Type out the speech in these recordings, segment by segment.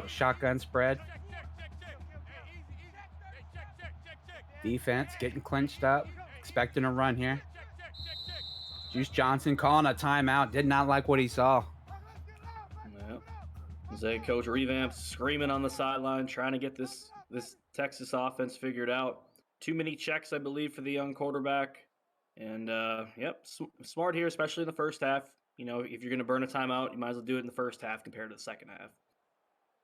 Shotgun spread. Defense getting clinched up, expecting a run here. Juice Johnson calling a timeout. Did not like what he saw. Yeah. Zay coach Revamp screaming on the sideline, trying to get this Texas offense figured out. Too many checks, I believe, for the young quarterback. And smart here, especially in the first half. You know, if you're going to burn a timeout, you might as well do it in the first half compared to the second half.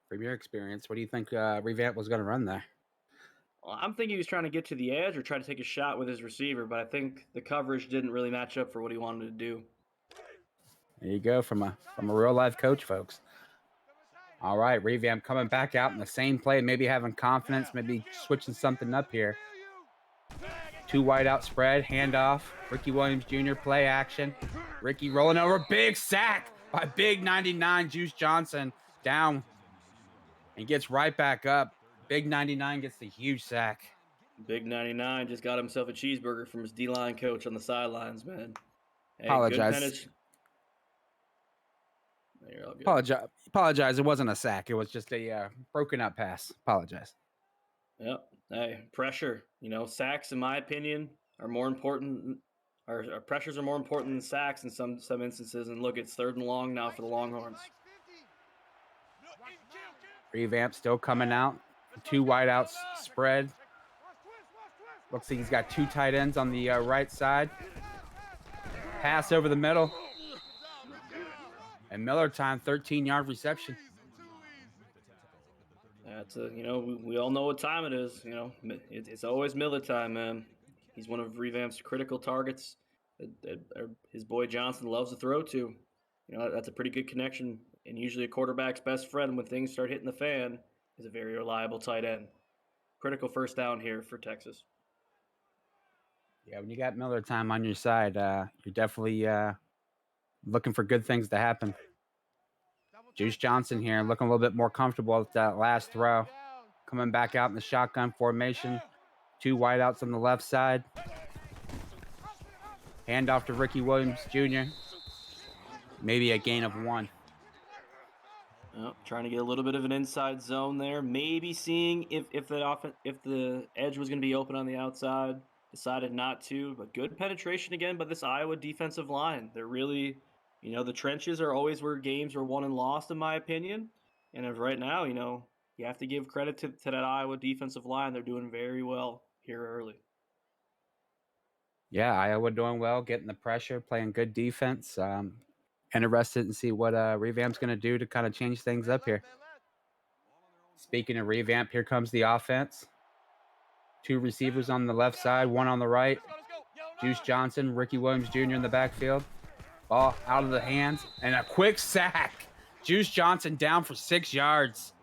From your experience, what do you think Revamp was going to run there? Well, I'm thinking he was trying to get to the edge or try to take a shot with his receiver, but I think the coverage didn't really match up for what he wanted to do. There you go, from a real life coach, folks. All right, Revamp coming back out in the same play, maybe having confidence, maybe switching something up here. 2 wide out spread, handoff. Ricky Williams Jr. play action. Ricky rolling over, big sack by big 99 Juice Johnson, down and gets right back up. Big 99 gets the huge sack. Big 99 just got himself a cheeseburger from his D-line coach on the sidelines, man. Hey, Apologize. Apologize. It wasn't a sack. It was just a broken up pass. Apologize. Yep. Hey, pressure. You know, sacks, in my opinion, are more important. Our pressures are more important than sacks in some instances. And look, it's 3rd and long now for the Longhorns. Revamp still coming out. 2 wide outs spread. Looks like he's got 2 tight ends on the right side. Pass over the middle. And Miller time, 13-yard reception. That's we all know what time it is. You know, it's always Miller time, man. He's one of Revamp's critical targets that his boy Johnson loves to throw to. You know, that's a pretty good connection. And usually a quarterback's best friend when things start hitting the fan is a very reliable tight end. Critical first down here for Texas. Yeah, when you got Miller time on your side, you're definitely looking for good things to happen. Juice Johnson here looking a little bit more comfortable with that last throw. Coming back out in the shotgun formation. 2 wideouts on the left side. Handoff to Ricky Williams Jr. Maybe a gain of 1. Trying to get a little bit of an inside zone there. Maybe seeing if the edge was going to be open on the outside. Decided not to, but good penetration again by this Iowa defensive line. They're really, the trenches are always where games are won and lost, in my opinion. And as right now, you have to give credit to that Iowa defensive line. They're doing very well here early. Yeah, Iowa doing well, getting the pressure, playing good defense. Interested in see what Revamp's going to do to kind of change things up here. Speaking of Revamp, here comes the offense. 2 receivers on the left side, 1 on the right. Juice Johnson, Ricky Williams Jr. in the backfield. Ball out of the hands, and a quick sack. Juice Johnson down for 6 yards.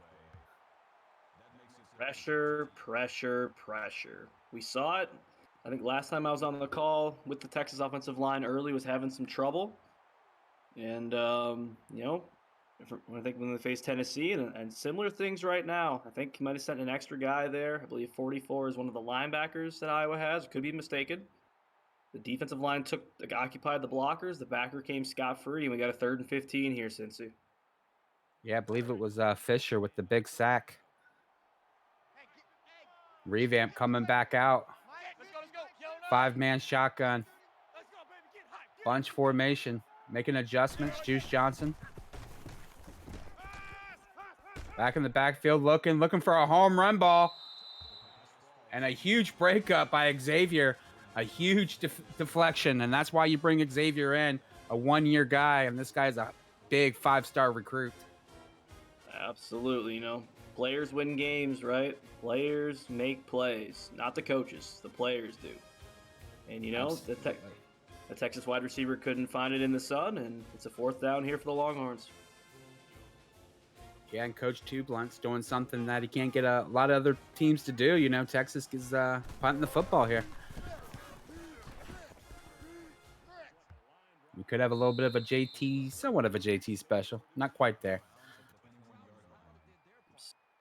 Pressure, pressure, pressure. We saw it. I think last time I was on the call with the Texas offensive line early was having some trouble. And, I think when they face Tennessee and similar things right now, I think he might have sent an extra guy there. I believe 44 is one of the linebackers that Iowa has. Could be mistaken. The defensive line occupied the blockers. The backer came scot-free, and we got a 3rd and 15 here, Cincy. Yeah, I believe it was Fisher with the big sack. Revamp coming back out. 5-man shotgun. Bunch formation. Making adjustments. Juice Johnson. Back in the backfield, looking for a home run ball. And a huge breakup by Xavier. A huge deflection. And that's why you bring Xavier in, a 1-year guy. And this guy's a big 5-star recruit. Absolutely, players win games, right? Players make plays, not the coaches. The players do. And, the Texas wide receiver couldn't find it in the sun, and it's a 4th down here for the Longhorns. Yeah, and Coach Two Blunt's doing something that he can't get a lot of other teams to do. Texas is punting the football here. We could have a little bit of a somewhat of a JT special. Not quite there.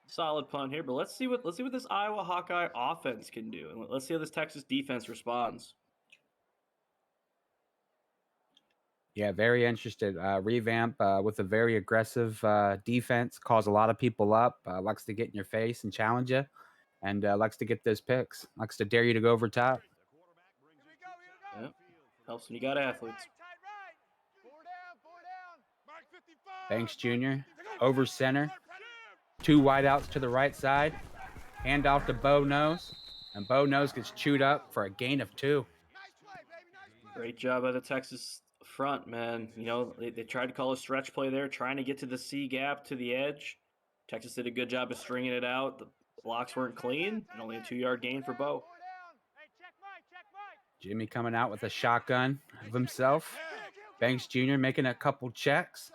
Solid punt here, but let's see what this Iowa Hawkeye offense can do, and let's see how this Texas defense responds. Yeah, very interested. Revamp with a very aggressive defense, calls a lot of people up, likes to get in your face and challenge you, and likes to get those picks, likes to dare you to go over top. Yeah, helps when you got athletes. Banks Jr. over center, two wideouts to the right side, handoff to Bo Nose, and Bo Nose gets chewed up for a gain of two. Great job by the Texas front, man. You know, they tried to call a stretch play there, trying to get to the C gap to the edge. Texas did a good job of stringing it out. The blocks weren't clean, and only a 2-yard gain for Bo. Jimmy coming out with a shotgun of himself. Banks Jr. making a couple checks.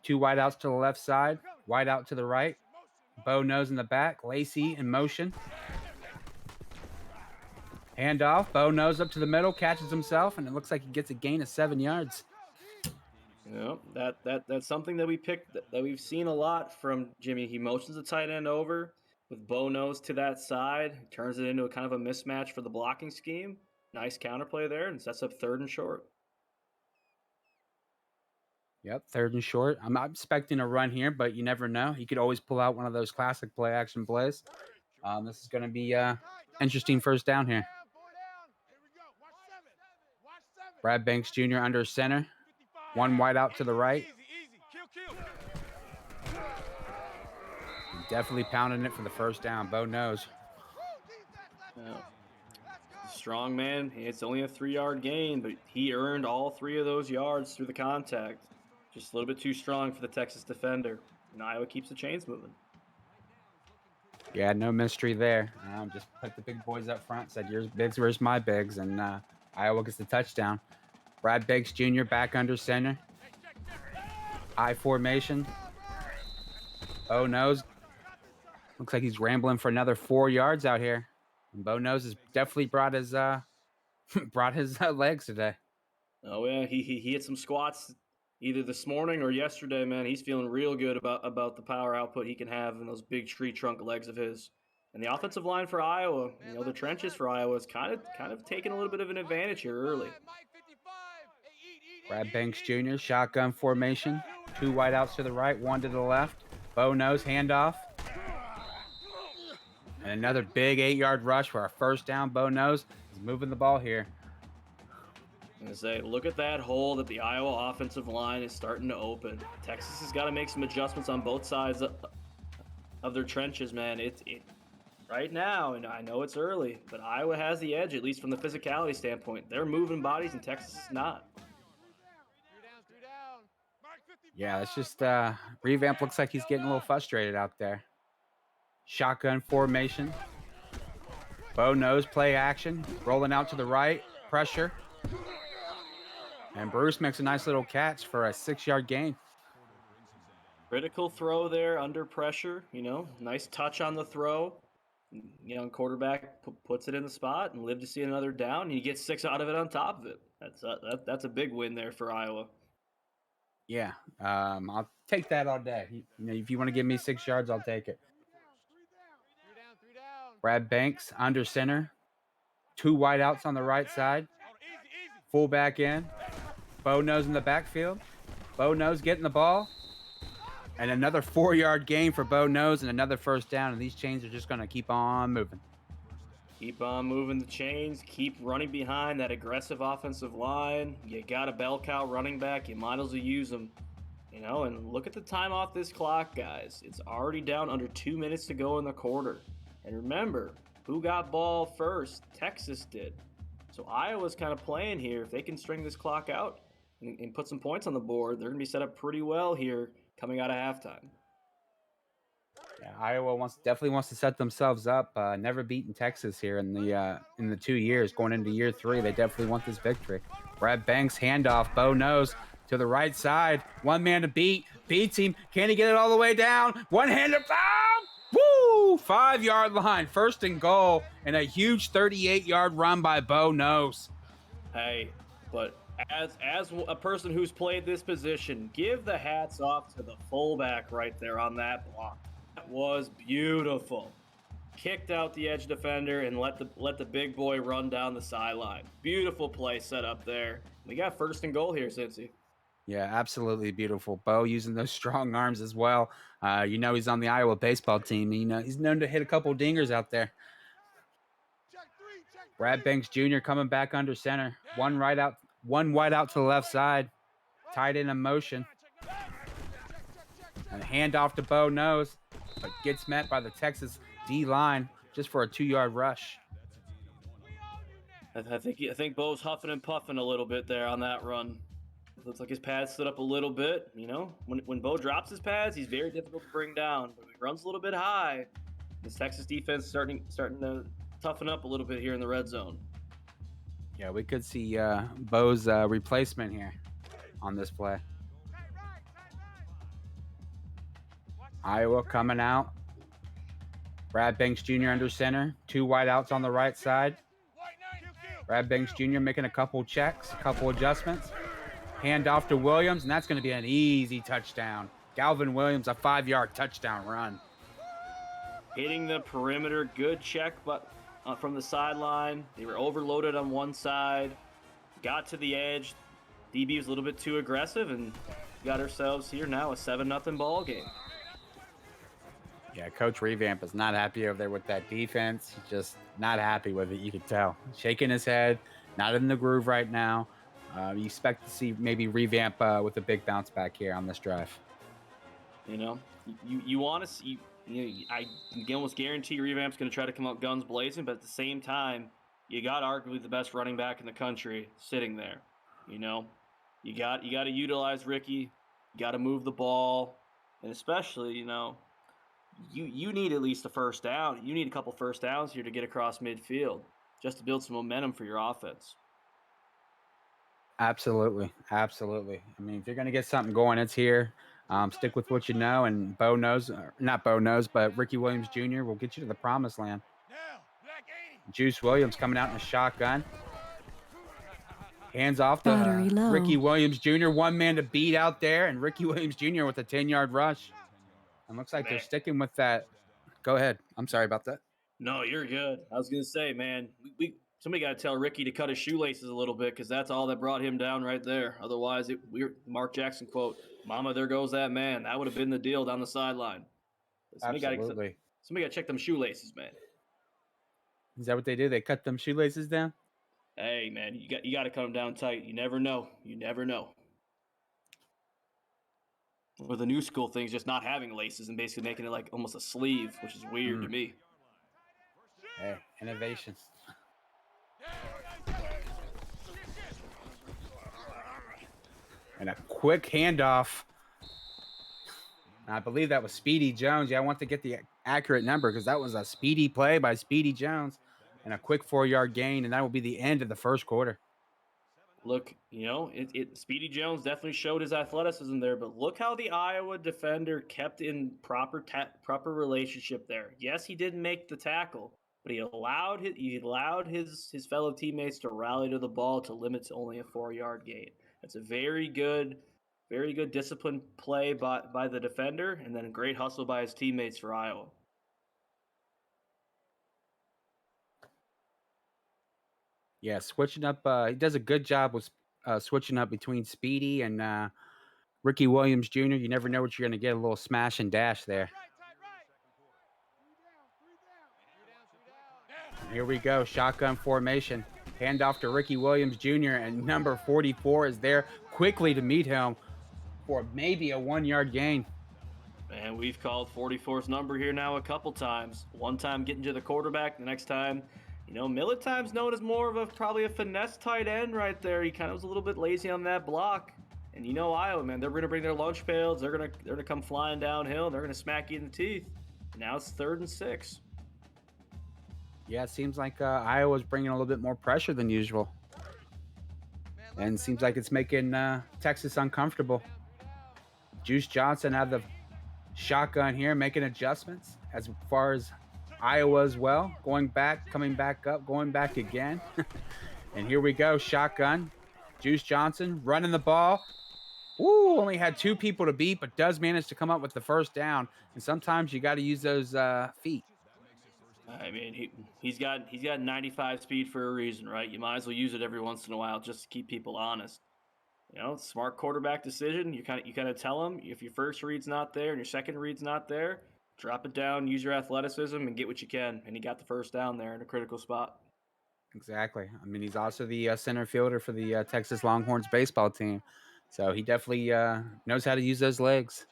Two wideouts to the left side, wide out to the right. Bo Nose in the back. Lacey in motion. Handoff. Bo Nose up to the middle, catches himself, and it looks like he gets a gain of 7 yards. You know, that's something that we've seen a lot from Jimmy. He motions the tight end over with Bo Nose to that side, turns it into a kind of a mismatch for the blocking scheme. Nice counterplay there, and sets up 3rd and short. Yep, 3rd and short. I'm not expecting a run here, but you never know. He could always pull out one of those classic play action plays. This is going to be interesting first down here. Brad Banks Jr. under center. One wide out to the right. Definitely pounding it for the first down. Bo Nose. Yeah. Strong man. It's only a 3-yard gain, but he earned all 3 of those yards through the contact. Just a little bit too strong for the Texas defender. And Iowa keeps the chains moving. Yeah, no mystery there. Just put the big boys up front, said, "Yours bigs, where's my bigs?" And Iowa gets the touchdown. Brad Banks Jr. back under center. I formation. Bo Nose. Looks like he's rambling for another 4 yards out here. And Bo Nose has definitely brought his legs today. Oh yeah, he hit some squats either this morning or yesterday, man. He's feeling real good about the power output he can have in those big tree trunk legs of his. And the offensive line for Iowa, you know, the trenches for Iowa is kind of taking a little bit of an advantage here early. Brad Banks Jr. shotgun formation. Two wideouts to the right, one to the left. Bo Nose handoff. And another big 8-yard rush for our first down. Bo Nose is moving the ball here. I'm gonna say, look at that hole that the Iowa offensive line is starting to open. Texas has got to make some adjustments on both sides of their trenches, man. It right now, and I know it's early, but Iowa has the edge, at least from the physicality standpoint. They're moving bodies, and Texas is not. Yeah, it's just Revamp looks like he's getting a little frustrated out there. Shotgun formation. Bo Nose play action. Rolling out to the right. Pressure. And Bruce makes a nice little catch for a 6-yard gain. Critical throw there under pressure, you know, nice touch on the throw. Young quarterback puts it in the spot and live to see another down. And you get 6 out of it on top of it. That's a big win there for Iowa. Yeah, I'll take that all day. You know, if you want to give me 6 yards, I'll take it. Brad Banks under center. Two wideouts on the right side. Fullback in. Bo Nose in the backfield. Bo Nose getting the ball. And another 4-yard gain for Bo Nose and another first down. And these chains are just going to keep on moving. Keep on moving the chains. Keep running behind that aggressive offensive line. You got a bell cow running back. You might as well use them. You know, and look at the time off this clock, guys. It's already down under 2 minutes to go in the quarter. And remember, who got ball first? Texas did. So Iowa's kind of playing here. If they can string this clock out and put some points on the board, they're going to be set up pretty well here coming out of halftime. Yeah, Iowa definitely wants to set themselves up. Never beaten Texas here in the 2 years. Going into year 3, they definitely want this victory. Brad Banks handoff. Bo Nose to the right side. One man to beat. Beats him. Can he get it all the way down? One-hander. Woo! 5-yard line. 1st and goal. And a huge 38-yard run by Bo Nose. Hey, but as a person who's played this position, give the hats off to the fullback right there on that block. That was beautiful. kicked out the edge defender and let the big boy run down the sideline. Beautiful play set up there. We got first and goal here, Cincy. Yeah, absolutely beautiful. Bo using those strong arms as well. He's on the Iowa baseball team. He's known to hit a couple dingers out there. Brad Banks Jr. coming back under center. One wide out to the left side. Tight end in motion. And a handoff to Bo nose, but gets met by the Texas D line just for a 2-yard rush. I think Bo's huffing and puffing a little bit there on that run. Looks like his pads stood up a little bit. When Bo drops his pads, he's very difficult to bring down. But when he runs a little bit high, this Texas defense starting to toughen up a little bit here in the red zone. Yeah, we could see Bo's replacement here on this play. Iowa coming out. Brad Banks Jr. under center. 2 wideouts on the right side. Brad Banks Jr. making a couple checks, a couple adjustments. Hand off to Williams, and that's going to be an easy touchdown. Galvin Williams, a 5-yard touchdown run. Hitting the perimeter, good check, but from the sideline. They were overloaded on one side. Got to the edge. DB was a little bit too aggressive, and got ourselves here now a 7-0 ball game. Yeah, Coach Revamp is not happy over there with that defense. He's just not happy with it. You can tell. Shaking his head, not in the groove right now. You expect to see maybe Revamp with a big bounce back here on this drive. You want to see. I can almost guarantee Revamp's going to try to come out guns blazing, but at the same time, you got arguably the best running back in the country sitting there. You got to utilize Ricky. You got to move the ball, and especially you need at least a first down. You need a couple first downs here to get across midfield just to build some momentum for your offense. Absolutely. I mean, if you're going to get something going, it's here. Stick with what you know, and not Bo knows, but Ricky Williams Jr. will get you to the promised land. Juice Williams coming out in a shotgun. Hands off to Ricky Williams Jr. One man to beat out there, and Ricky Williams Jr. with a 10-yard rush. And looks like they're sticking with that. Go ahead. I'm sorry about that. No, you're good. I was going to say, man, somebody got to tell Ricky to cut his shoelaces a little bit because that's all that brought him down right there. Otherwise, Mark Jackson quote, "Mama, there goes that man." That would have been the deal down the sideline. Absolutely. Somebody got to check them shoelaces, man. Is that what they do? They cut them shoelaces down? Hey, man, you got to cut them down tight. You never know. Or the new school thing's just not having laces and basically making it like almost a sleeve, which is weird to me. Hey, innovation. And a quick handoff. I believe that was Speedy Jones. Yeah, I want to get the accurate number because that was a speedy play by Speedy Jones and a quick 4-yard gain, and that will be the end of the first quarter. Look, Speedy Jones definitely showed his athleticism there, but look how the Iowa defender kept in proper relationship there. Yes, he didn't make the tackle, but he allowed his fellow teammates to rally to the ball to limit to only a 4-yard gain. That's a very good disciplined play by the defender, and then a great hustle by his teammates for Iowa. Yeah, switching up. He does a good job with switching up between Speedy and Ricky Williams Jr. You never know what you're going to get. A little smash and dash there. Here we go. Shotgun formation. Handoff to Ricky Williams Jr. and number 44 is there quickly to meet him for maybe a 1-yard gain. Man, we've called 44's number here now a couple times. One time getting to the quarterback, the next time, Militime's known as more of probably a finesse tight end right there. He kind of was a little bit lazy on that block. And Iowa, man, they're going to bring their lunch pails. They're going to come flying downhill. They're going to smack you in the teeth. Now it's 3rd and 6. Yeah, it seems like Iowa's bringing a little bit more pressure than usual. And it seems like it's making Texas uncomfortable. Juice Johnson out of the shotgun here, making adjustments as far as Iowa as well. Going back, coming back up, going back again. And here we go, shotgun. Juice Johnson running the ball. Ooh, only had 2 people to beat, but does manage to come up with the first down. And sometimes you got to use those feet. I mean, he's got 95 speed for a reason, right? You might as well use it every once in a while just to keep people honest. Smart quarterback decision. You kind of tell him if your first read's not there and your second read's not there, drop it down, use your athleticism, and get what you can. And he got the first down there in a critical spot. Exactly. I mean, he's also the center fielder for the Texas Longhorns baseball team, so he definitely knows how to use those legs.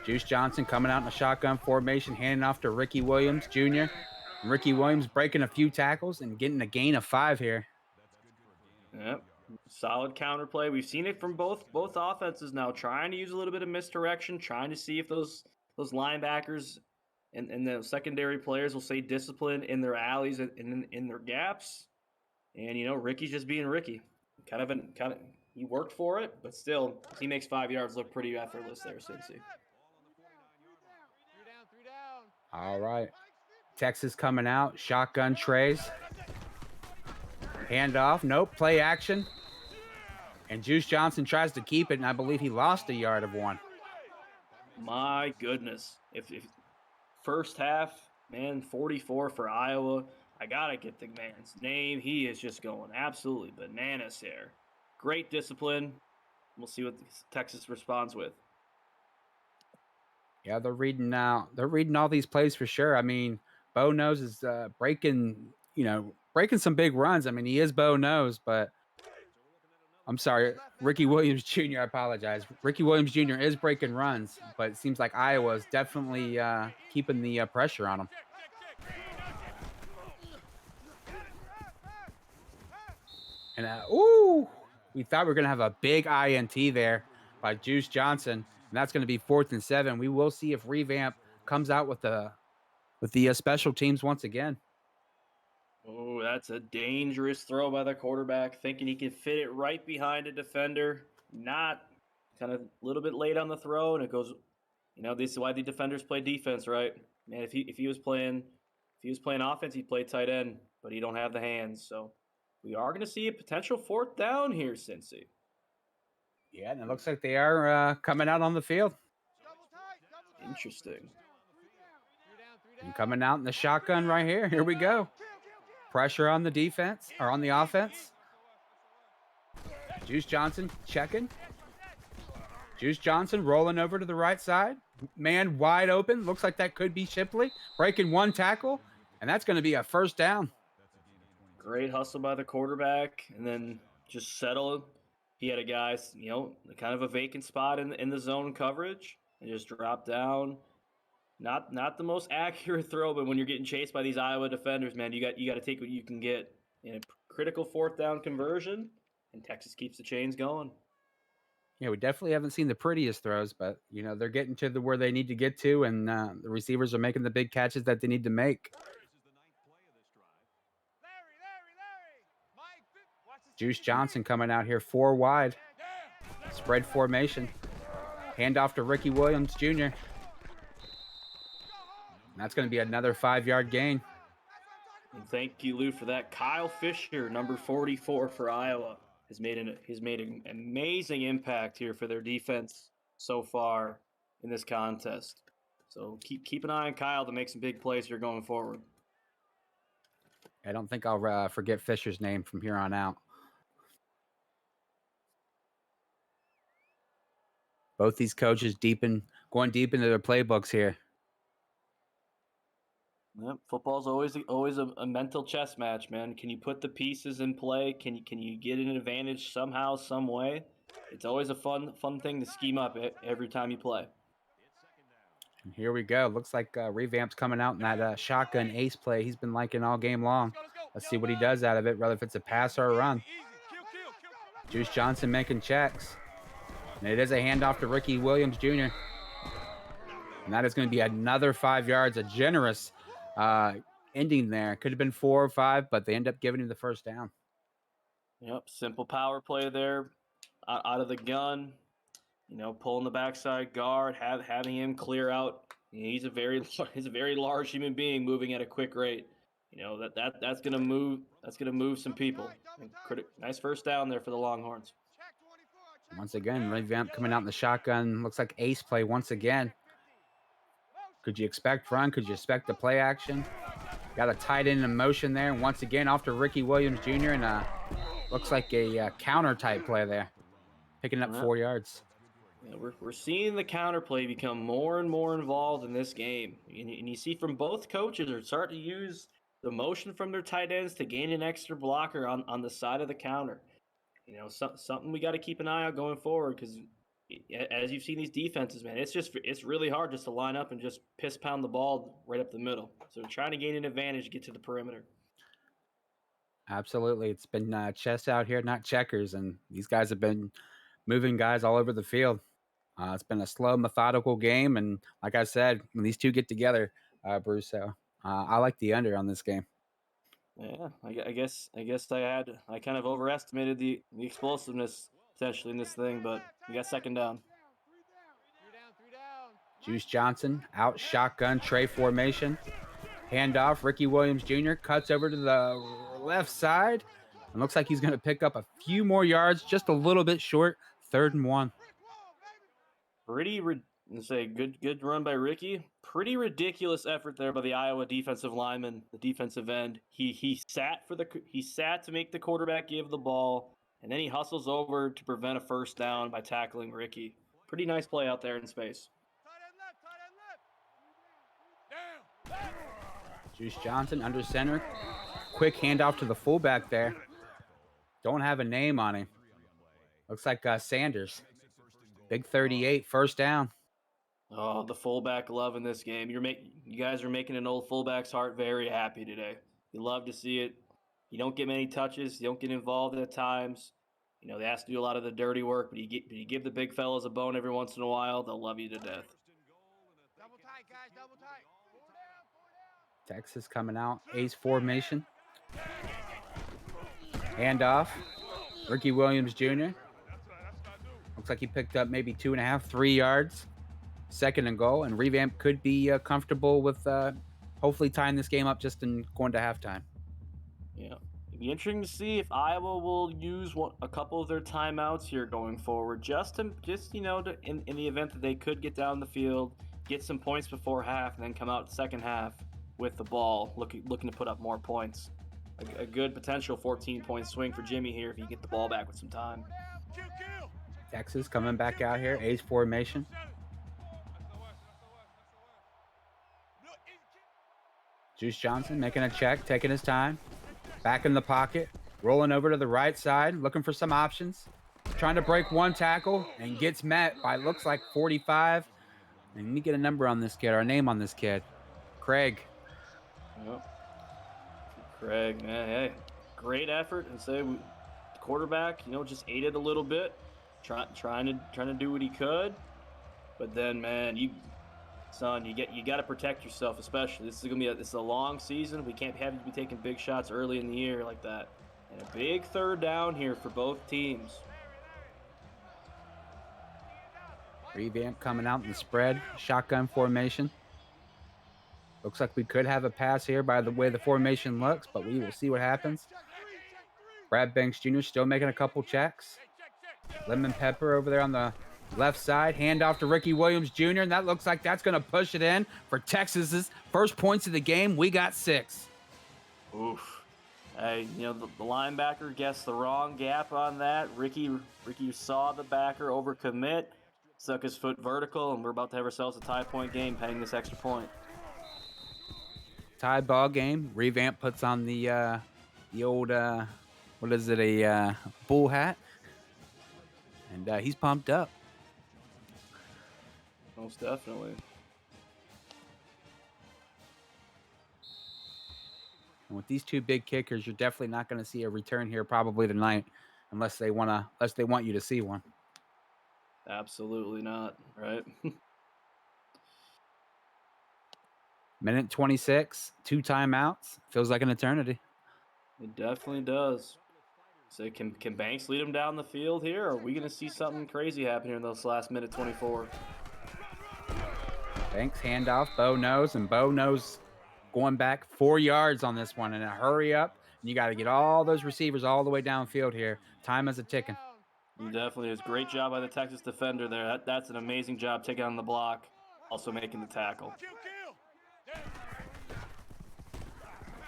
Juice Johnson coming out in a shotgun formation, handing off to Ricky Williams Jr. And Ricky Williams breaking a few tackles and getting a gain of 5 here. Yep. Solid counterplay. We've seen it from both offenses now, trying to use a little bit of misdirection, trying to see if those linebackers and the secondary players will stay disciplined in their alleys and in their gaps. And Ricky's just being Ricky. Kind of he worked for it, but still he makes 5 yards look pretty effortless there, Cincy. All right. Texas coming out, shotgun trays, handoff, nope, play action. And Juice Johnson tries to keep it, and I believe he lost a yard of 1. My goodness. If first half, man, 44 for Iowa. I gotta get the man's name. He is just going absolutely bananas here. Great discipline. We'll see what Texas responds with. Yeah, they're reading now. They're reading all these plays for sure. I mean, Bo Nose is breaking some big runs. I mean, he is Bo Nose, but I'm sorry, Ricky Williams Jr. I apologize. Ricky Williams Jr. is breaking runs, but it seems like Iowa is definitely keeping the pressure on him. And we thought we were gonna have a big INT there by Juice Johnson, and that's going to be 4th and 7. We will see if Revamp comes out with the special teams once again. Oh, that's a dangerous throw by the quarterback, thinking he can fit it right behind a defender. Not kind of a little bit late on the throw, and it goes. This is why the defenders play defense, right? Man, if he was playing offense, he'd play tight end, but he don't have the hands. So we are going to see a potential 4th down here, Cincy. Yeah, and it looks like they are coming out on the field. Interesting. And coming out in the shotgun right here. Here we go. Pressure on the defense or on the offense. Juice Johnson checking. Juice Johnson rolling over to the right side. Man wide open. Looks like that could be Shipley. Breaking 1 tackle. And that's going to be a 1st down. Great hustle by the quarterback, and then just settle. He had a guy, kind of a vacant spot in the zone coverage, and just dropped down. Not the most accurate throw, but when you're getting chased by these Iowa defenders, man, you got to take what you can get. In a critical 4th down conversion, and Texas keeps the chains going. Yeah, we definitely haven't seen the prettiest throws, but they're getting to where they need to get to, and the receivers are making the big catches that they need to make. Juice Johnson coming out here 4 wide, spread formation, handoff to Ricky Williams Jr. And that's going to be another 5-yard gain. And thank you, Lou, for that. Kyle Fisher, number 44 for Iowa, has made an amazing impact here for their defense so far in this contest. So keep an eye on Kyle to make some big plays here going forward. I don't think I'll forget Fisher's name from here on out. Both these coaches going deep into their playbooks here. Yep, football's always a mental chess match, man. Can you put the pieces in play? Can you get an advantage somehow, some way? It's always a fun thing to scheme up every time you play. And here we go. Looks like Revamp's coming out in that shotgun ace play he's been liking all game long. Let's see what he does out of it, whether if it's a pass or a run. Juice Johnson making checks. And it is a handoff to Ricky Williams Jr. And that is going to be another 5 yards, a generous ending there. Could have been 4 or 5, but they end up giving him the 1st down. Yep, simple power play there out of the gun. Pulling the backside guard, having him clear out. He's a very large human being moving at a quick rate. That's gonna move some people. Nice 1st down there for the Longhorns. Once again, Revamp coming out in the shotgun. Looks like ace play once again. Could you expect run? Could you expect the play action? Got a tight end in motion there. And once again, off to Ricky Williams Jr. and looks like a counter type play there, picking up Yeah. 4 yards. Yeah, we're seeing the counterplay become more and more involved in this game. And you see from both coaches are starting to use the motion from their tight ends to gain an extra blocker on the side of the counter. Something we got to keep an eye on going forward because as you've seen these defenses, man, it's really hard just to line up and just piss pound the ball right up the middle. So they're trying to gain an advantage to get to the perimeter. Absolutely. It's been chess out here, not checkers. And these guys have been moving guys all over the field. It's been a slow, methodical game. And like I said, when these two get together, Bruce, I like the under on this game. Yeah, I guess I kind of overestimated the explosiveness potentially in this thing, but we got second down. Juice Johnson out shotgun tray formation. Handoff. Ricky Williams Jr. cuts over to the left side. And looks like he's going to pick up a few more yards, just a little bit short. 3rd and 1. Let's say good run by Ricky. Pretty ridiculous effort there by the Iowa defensive lineman, the defensive end. He sat to make the quarterback give the ball, and then he hustles over to prevent a first down by tackling Ricky. Pretty nice play out there in space. Juice Johnson under center. Quick handoff to the fullback there. Don't have a name on him. Looks like Sanders. Big 38, first down. Oh, the fullback love in this game. You guys are making an old fullback's heart very happy today. You love to see it. You don't get many touches. You don't get involved at times. They ask to do a lot of the dirty work, but you give the big fellas a bone every once in a while, they'll love you to death. Double tight, guys, double tight. Texas coming out. Ace formation. Handoff. Ricky Williams Jr. Looks like he picked up maybe 2.5, 3 yards. 2nd and goal. And Revamp could be comfortable with hopefully tying this game up just in going to halftime. Yeah. It'd be interesting to see if Iowa will use a couple of their timeouts here going forward, just in the event that they could get down the field, get some points before half, and then come out second half with the ball, looking to put up more points. A good potential 14-point swing for Jimmy here if you get the ball back with some time. Texas coming back out here, ace formation. Juice Johnson making a check, taking his time. Back in the pocket, rolling over to the right side, looking for some options. Trying to break one tackle and gets met by, looks like 45. And let me get a number on this kid, or a name on this kid. Craig. Yep. Craig, man, hey, great effort, and say the quarterback, just ate it a little bit, trying to do what he could, but then, man, you got to protect yourself, especially. This is a long season. We can't have you be taking big shots early in the year like that, and a big 3rd down here for both teams. Revamp coming out in the spread, shotgun formation. Looks like we could have a pass here by the way the formation looks, but we will see what happens. Brad Banks Jr. still making a couple checks. Lemon Pepper over there on the left side. Handoff to Ricky Williams Jr., and that looks like that's going to push it in for Texas's first points of the game. We got 6. Oof. Hey, the linebacker guessed the wrong gap on that. Ricky saw the backer overcommit, stuck his foot vertical, and we're about to have ourselves a tie point game pending this extra point. Tie ball game. Revamp puts on the old what is it, a bull hat, and he's pumped up. Most definitely. And with these two big kickers, you're definitely not going to see a return here probably tonight, unless they want you to see one. Absolutely not, right? Minute 26, 2 timeouts. Feels like an eternity. It definitely does. So can Banks lead him down the field here, or are we going to see something crazy happen here in those last minute 24? Banks handoff, Bo knows, and Bo knows going back 4 yards on this one, and a hurry up. And you got to get all those receivers all the way downfield here. Time is a ticking. Definitely is. Great job by the Texas defender there. That's an amazing job taking on the block. also making the tackle.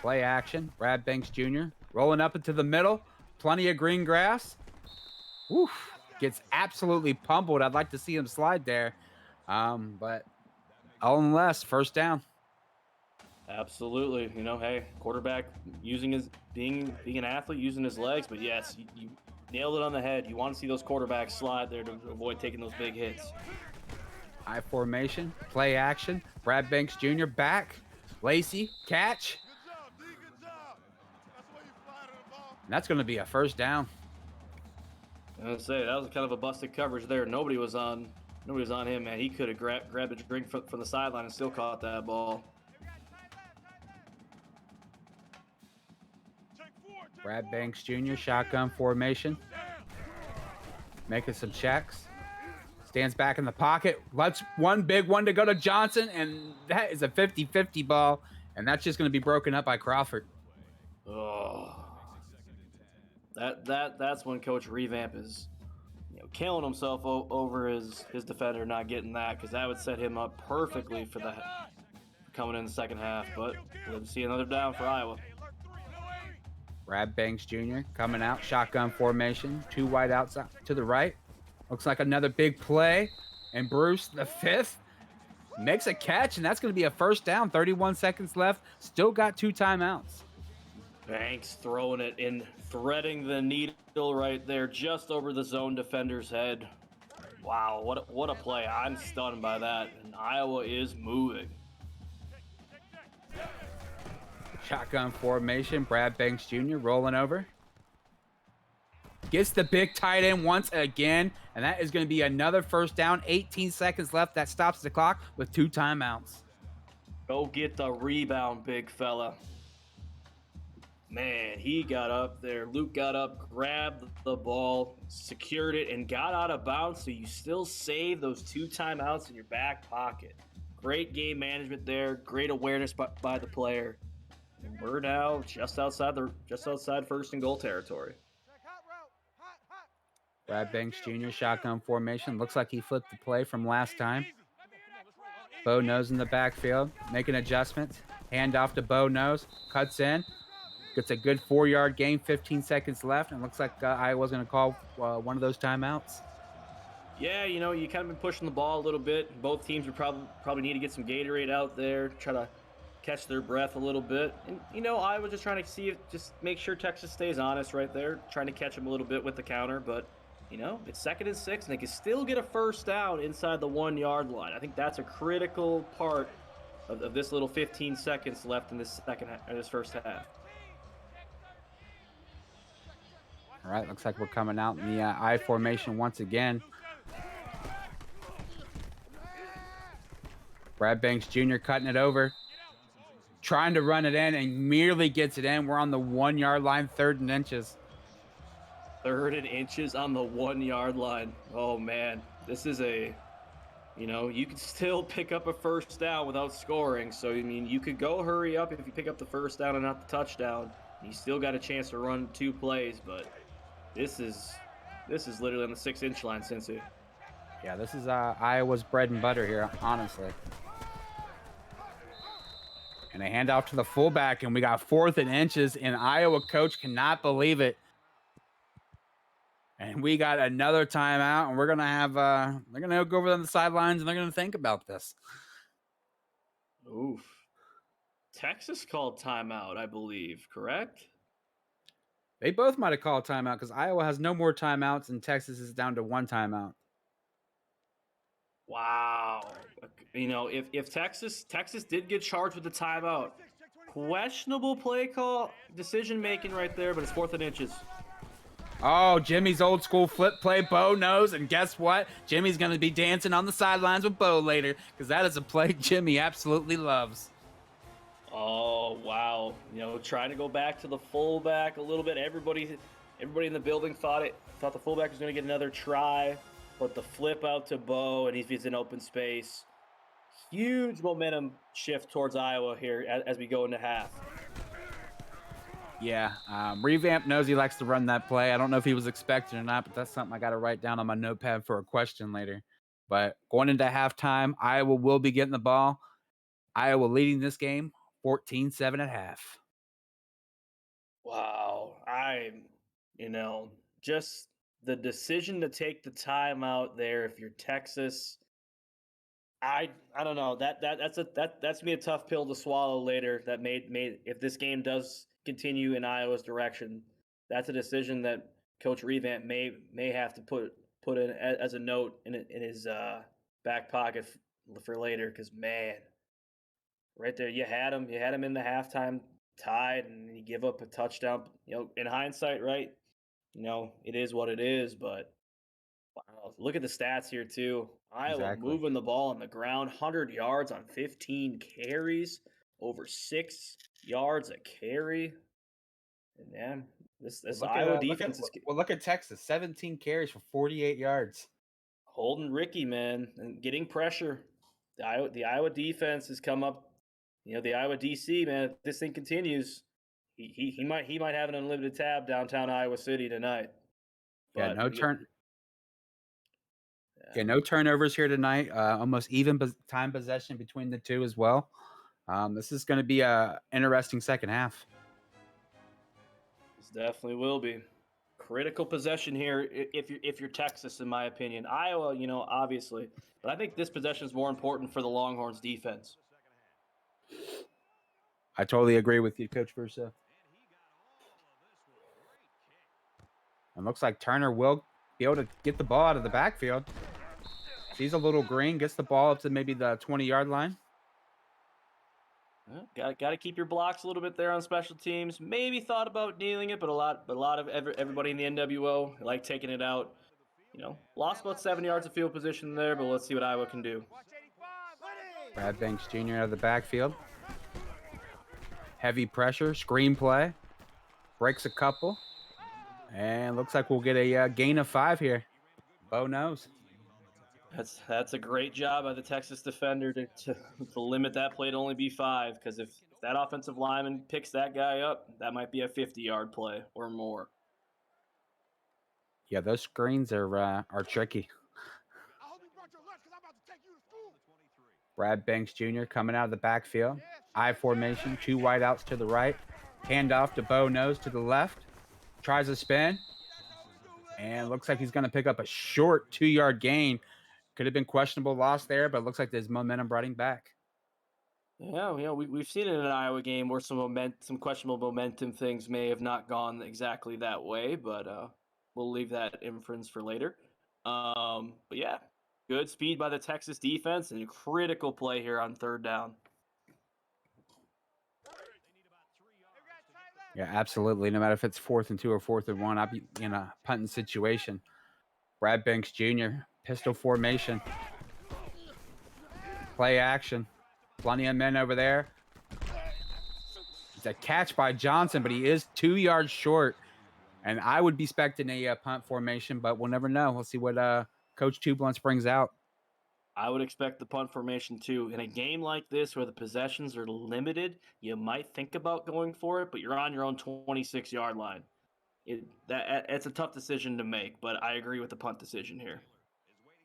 Play action. Brad Banks Jr. rolling up into the middle. Plenty of green grass. Woof. Gets absolutely pummeled. I'd like to see him slide there. But all unless first down. Absolutely. You know, hey, quarterback using his being an athlete, using his legs, but yes, you nailed it on the head. You want to see those quarterbacks slide there to avoid taking those big hits. High formation, play action. Brad Banks Jr. back. Lacey, catch. And that's going to be a first down. I was gonna say that was kind of a busted coverage there. Nobody was on him, man. He could have grabbed a drink from the sideline and still caught that ball. Brad Banks Jr. shotgun formation. Making some checks. Stands back in the pocket. Lets one big one to go to Johnson, and that is a 50-50 ball, and that's just going to be broken up by Crawford. Oh, that's when Coach Revamp is, killing himself over his defender not getting that, because that would set him up perfectly for the coming in the second half. But let's see another down for Iowa. Brad Banks Jr. coming out, shotgun formation, 2 wide outside to the right. Looks like another big play. And Bruce, the 5th, makes a catch, and that's going to be a first down. 31 seconds left. Still got 2 timeouts. Banks throwing it in, threading the needle right there, just over the zone defender's head. Wow, what a play. I'm stunned by that, and Iowa is moving. Shotgun formation, Brad Banks Jr. rolling over. Gets the big tight end once again, and that is going to be another first down. 18 seconds left. That stops the clock with 2 timeouts. Go get the rebound, big fella. Man, he got up there. Luke got up, grabbed the ball, secured it, and got out of bounds, so you still save those 2 timeouts in your back pocket. Great game management there. Great awareness by the player. And we're now just outside first and goal territory. Brad Banks Jr. shotgun formation. Looks like he flipped the play from last time. Bo Nose in the backfield, making adjustments. Hand off to Bo Nose, cuts in. Gets a good 4-yard gain, 15 seconds left, and looks like Iowa's going to call one of those timeouts. Yeah, you kind of been pushing the ball a little bit. Both teams would probably need to get some Gatorade out there, try to catch their breath a little bit. And, Iowa just trying to just make sure Texas stays honest right there, trying to catch them a little bit with the counter, but it's 2nd and 6, and they can still get a first down inside the 1-yard line. I think that's a critical part of this little 15 seconds left in this first half. All right, looks like we're coming out in the I formation once again. Brad Banks Jr. cutting it over. Trying to run it in and merely gets it in. We're on the 1-yard line, 3rd and inches. 3rd and inches on the 1-yard line. Oh, man. This is you can still pick up a first down without scoring. So, you could go hurry up if you pick up the first down and not the touchdown. You still got a chance to run 2 plays, but this is literally on the 6-inch line, Cincy. Yeah, this is Iowa's bread and butter here, honestly. And a handoff to the fullback, and we got 4th and inches, and Iowa coach cannot believe it. And we got another timeout, and we're going to have they're going to go over on the sidelines, and they're going to think about this. Oof. Texas called timeout, I believe, correct? They both might have called timeout because Iowa has no more timeouts, and Texas is down to 1 timeout. Wow. If Texas did get charged with the timeout, questionable play call, decision making right there, but it's 4th and inches. Oh, Jimmy's old school flip play, Bo knows, and guess what? Jimmy's going to be dancing on the sidelines with Bo later because that is a play Jimmy absolutely loves. Oh, wow. Trying to go back to the fullback a little bit. Everybody in the building thought the fullback was going to get another try, but the flip out to Bo, and he's in open space. Huge momentum shift towards Iowa here as we go into half. Yeah, Revamp knows he likes to run that play. I don't know if he was expecting or not, but that's something I got to write down on my notepad for a question later. But going into halftime, Iowa will be getting the ball. Iowa leading this game 14-7 at half. Wow. You know, just the decision to take the time out there if you're Texas. I don't know. That's gonna be a tough pill to swallow later. That made if this game does continue in Iowa's direction, that's a decision that Coach Revamp may have to put in as a note in his back pocket for later. Because man, right there, you had him in the halftime tied, and you give up a touchdown. You know, in hindsight, right? You know, it is what it is, but wow, look at the stats here too. Iowa Exactly. moving the ball on the ground, 100 yards on 15 carries, over 6 yards a carry. And yeah, this Look at Iowa defense is look at Texas, 17 carries for 48 yards. holding Ricky, man, and getting pressure. The Iowa defense has come up. You know, the Iowa DC, man, if this thing continues, he might have an unlimited tab downtown Iowa City tonight. Yeah, But no we get turn. yeah. Yeah, no turnovers here tonight. Almost even time possession between the two as well. This is going to be a interesting second half. This definitely will be critical possession here if you're Texas, in my opinion. Iowa, you know, obviously, but I think this possession is more important for the Longhorns defense. I totally agree with you, Coach Versa. And looks like Turner will be able to get the ball out of the backfield. Sees a little green, gets the ball up to maybe the 20-yard line. Got to keep your blocks a little bit there on special teams. Maybe thought about kneeling it, but a lot of everybody in the NWO like taking it out. You know, lost about 7 yards of field position there, but let's see what Iowa can do. Watch 85. Ready. Brad Banks Jr. out of the backfield. Heavy pressure, screenplay. Breaks a couple. And looks like we'll get a gain of 5 here. Bo knows. That's a great job by the Texas defender to limit that play to only be 5. Because if that offensive lineman picks that guy up, that might be a 50-yard play or more. Yeah, those screens are tricky. I hope you brought your lunch because I'm about to take you to school. Brad Banks Jr. coming out of the backfield. I formation, 2 wideouts to the right. Handoff to Bo Nose to the left. Tries a spin. And looks like he's going to pick up a short 2-yard gain. Could have been questionable loss there, but it looks like there's momentum brought him back. Yeah, you know, we've seen it in an Iowa game where some questionable momentum things may have not gone exactly that way, but we'll leave that inference for later. But yeah, good speed by the Texas defense and a critical play here on third down. Yeah, absolutely. No matter if it's 4th and 2 or 4th and 1, I'll be in a punting situation. Brad Banks Jr., pistol formation. Play action. Plenty of men over there. It's a catch by Johnson, but he is 2 yards short. And I would be expecting a punt formation, but we'll never know. We'll see what Coach Tublance brings out. I would expect the punt formation too. In a game like this where the possessions are limited, you might think about going for it, but you're on your own 26-yard line. It's a tough decision to make, but I agree with the punt decision here.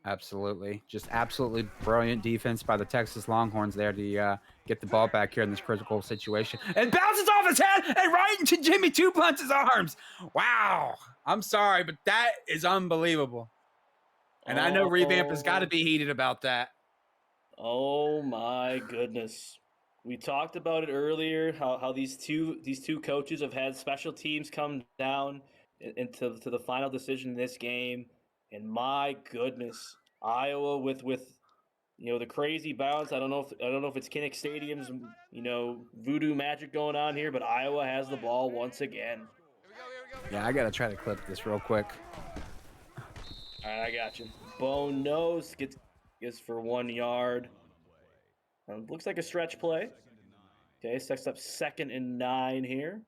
Absolutely. Just absolutely brilliant defense by the Texas Longhorns there to get the ball back here in this critical situation. And bounces off his head and right into Jimmy Tublance's arms. Wow. I'm sorry, but that is unbelievable. And I know Revamp has got to be heated about that. Oh my goodness. We talked about it earlier, how these two coaches have had special teams come down into to the final decision in this game. And my goodness, Iowa with you know the crazy bounce. I don't know if it's Kinnick Stadium's voodoo magic going on here, but Iowa has the ball once again. Yeah, I got to try to clip this real quick. All right, I got you. Bone Nose gets for 1 yard. Looks like a stretch play. Okay, sets up 2nd and 9 here.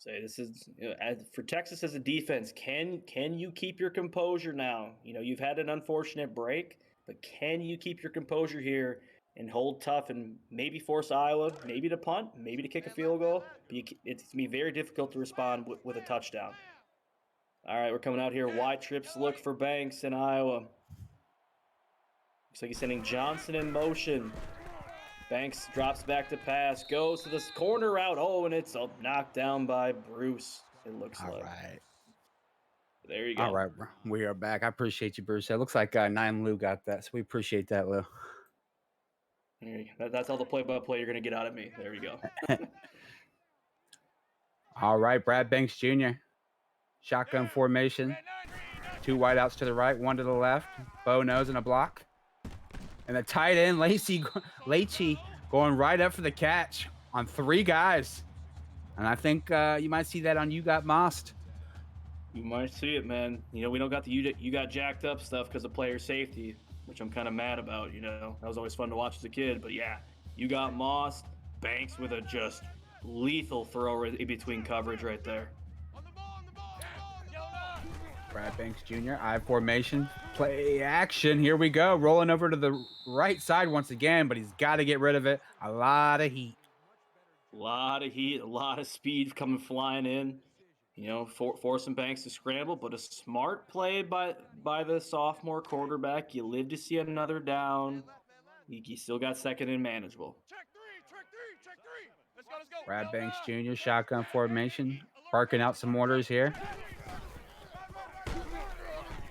So this is for Texas as a defense. Can you keep your composure now? You know you've had an unfortunate break, but can you keep your composure here and hold tough and maybe force Iowa, maybe to punt, maybe to kick a field goal? But it's gonna be very difficult to respond with a touchdown. All right, we're coming out here. Wide trips look for Banks in Iowa. Looks like he's sending Johnson in motion. Banks drops back to pass, goes to this corner route. Oh, and it's a knocked down by Bruce, it looks All like. right. There you All go. right. We are back. I appreciate you, Bruce. It looks like 9 Lou got that. So we appreciate that, Lou. There you go. That's all the play-by-play you're going to get out of me. There you go. All right. Brad Banks Jr. Shotgun formation. 2 wideouts to the right, 1 to the left. Bo knows in a block. And the tight end, Leachy, going right up for the catch on 3 guys. And I think you might see that on You Got Mossed. You might see it, man. You know, we don't got the you got jacked up stuff because of player safety, which I'm kind of mad about, you know. That was always fun to watch as a kid. But yeah, you got Moss, Banks with a just lethal throw in between coverage right there. Brad Banks Jr., I formation, play action. Here we go. Rolling over to the right side once again, but he's got to get rid of it. A lot of heat. A lot of heat, a lot of speed coming flying in. You know, forcing Banks to scramble, but a smart play by the sophomore quarterback. You live to see another down. You still got second and manageable. Check three. Let's go. Brad Banks Jr., shotgun formation, barking out some orders here.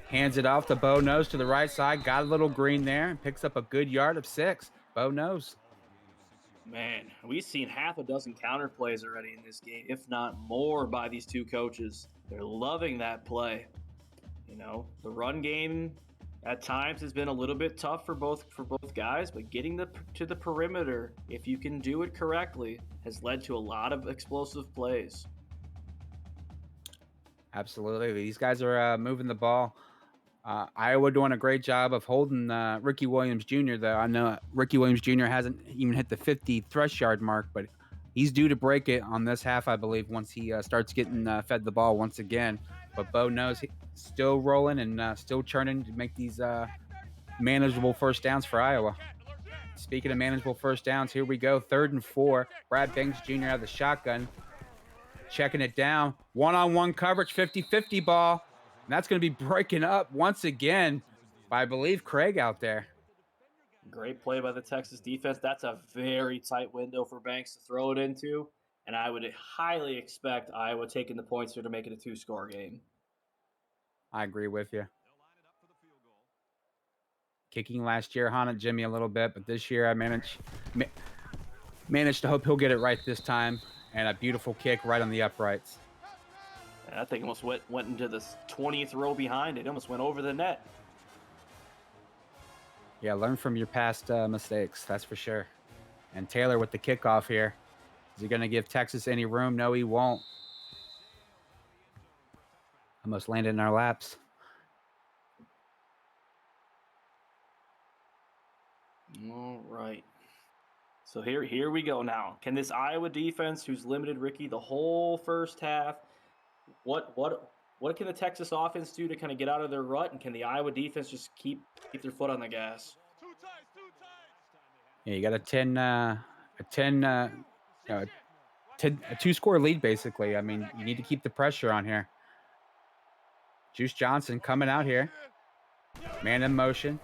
Hands it off to Bo Nose to the right side. Got a little green there and picks up a good yard of 6. Bo Nose. Man, we've seen half a dozen counter plays already in this game, if not more, by these two coaches. They're loving that play. You know, the run game at times has been a little bit tough for both guys, but getting to the perimeter, if you can do it correctly, has led to a lot of explosive plays. Absolutely. These guys are moving the ball. Iowa doing a great job of holding Ricky Williams Jr., though. I know Ricky Williams Jr. hasn't even hit the 50 thrush yard mark, but he's due to break it on this half, I believe, once he starts getting fed the ball once again. But Bo knows he's still rolling and still churning to make these manageable first downs for Iowa. Speaking of manageable first downs, here we go. 3rd and 4. Brad Banks Jr. out of the shotgun. Checking it down. One-on-one coverage, 50-50 ball. And that's going to be breaking up once again by, I believe, Craig out there. Great play by the Texas defense. That's a very tight window for Banks to throw it into. And I would highly expect Iowa taking the points here to make it a 2-score game. I agree with you. Kicking last year haunted Jimmy a little bit, but this year I managed to hope he'll get it right this time. And a beautiful kick right on the uprights. I think almost went into the 20th row behind it. Almost went over the net. Yeah, learn from your past mistakes, that's for sure. And Taylor with the kickoff here. Is he going to give Texas any room? No, he won't. Almost landed in our laps. All right. So here we go now. Can this Iowa defense, who's limited Ricky the whole first half, what can the Texas offense do to kind of get out of their rut, and can the Iowa defense just keep their foot on the gas? Yeah, you got a 2-score lead basically. I mean, you need to keep the pressure on here. Juice Johnson coming out here. Man in motion.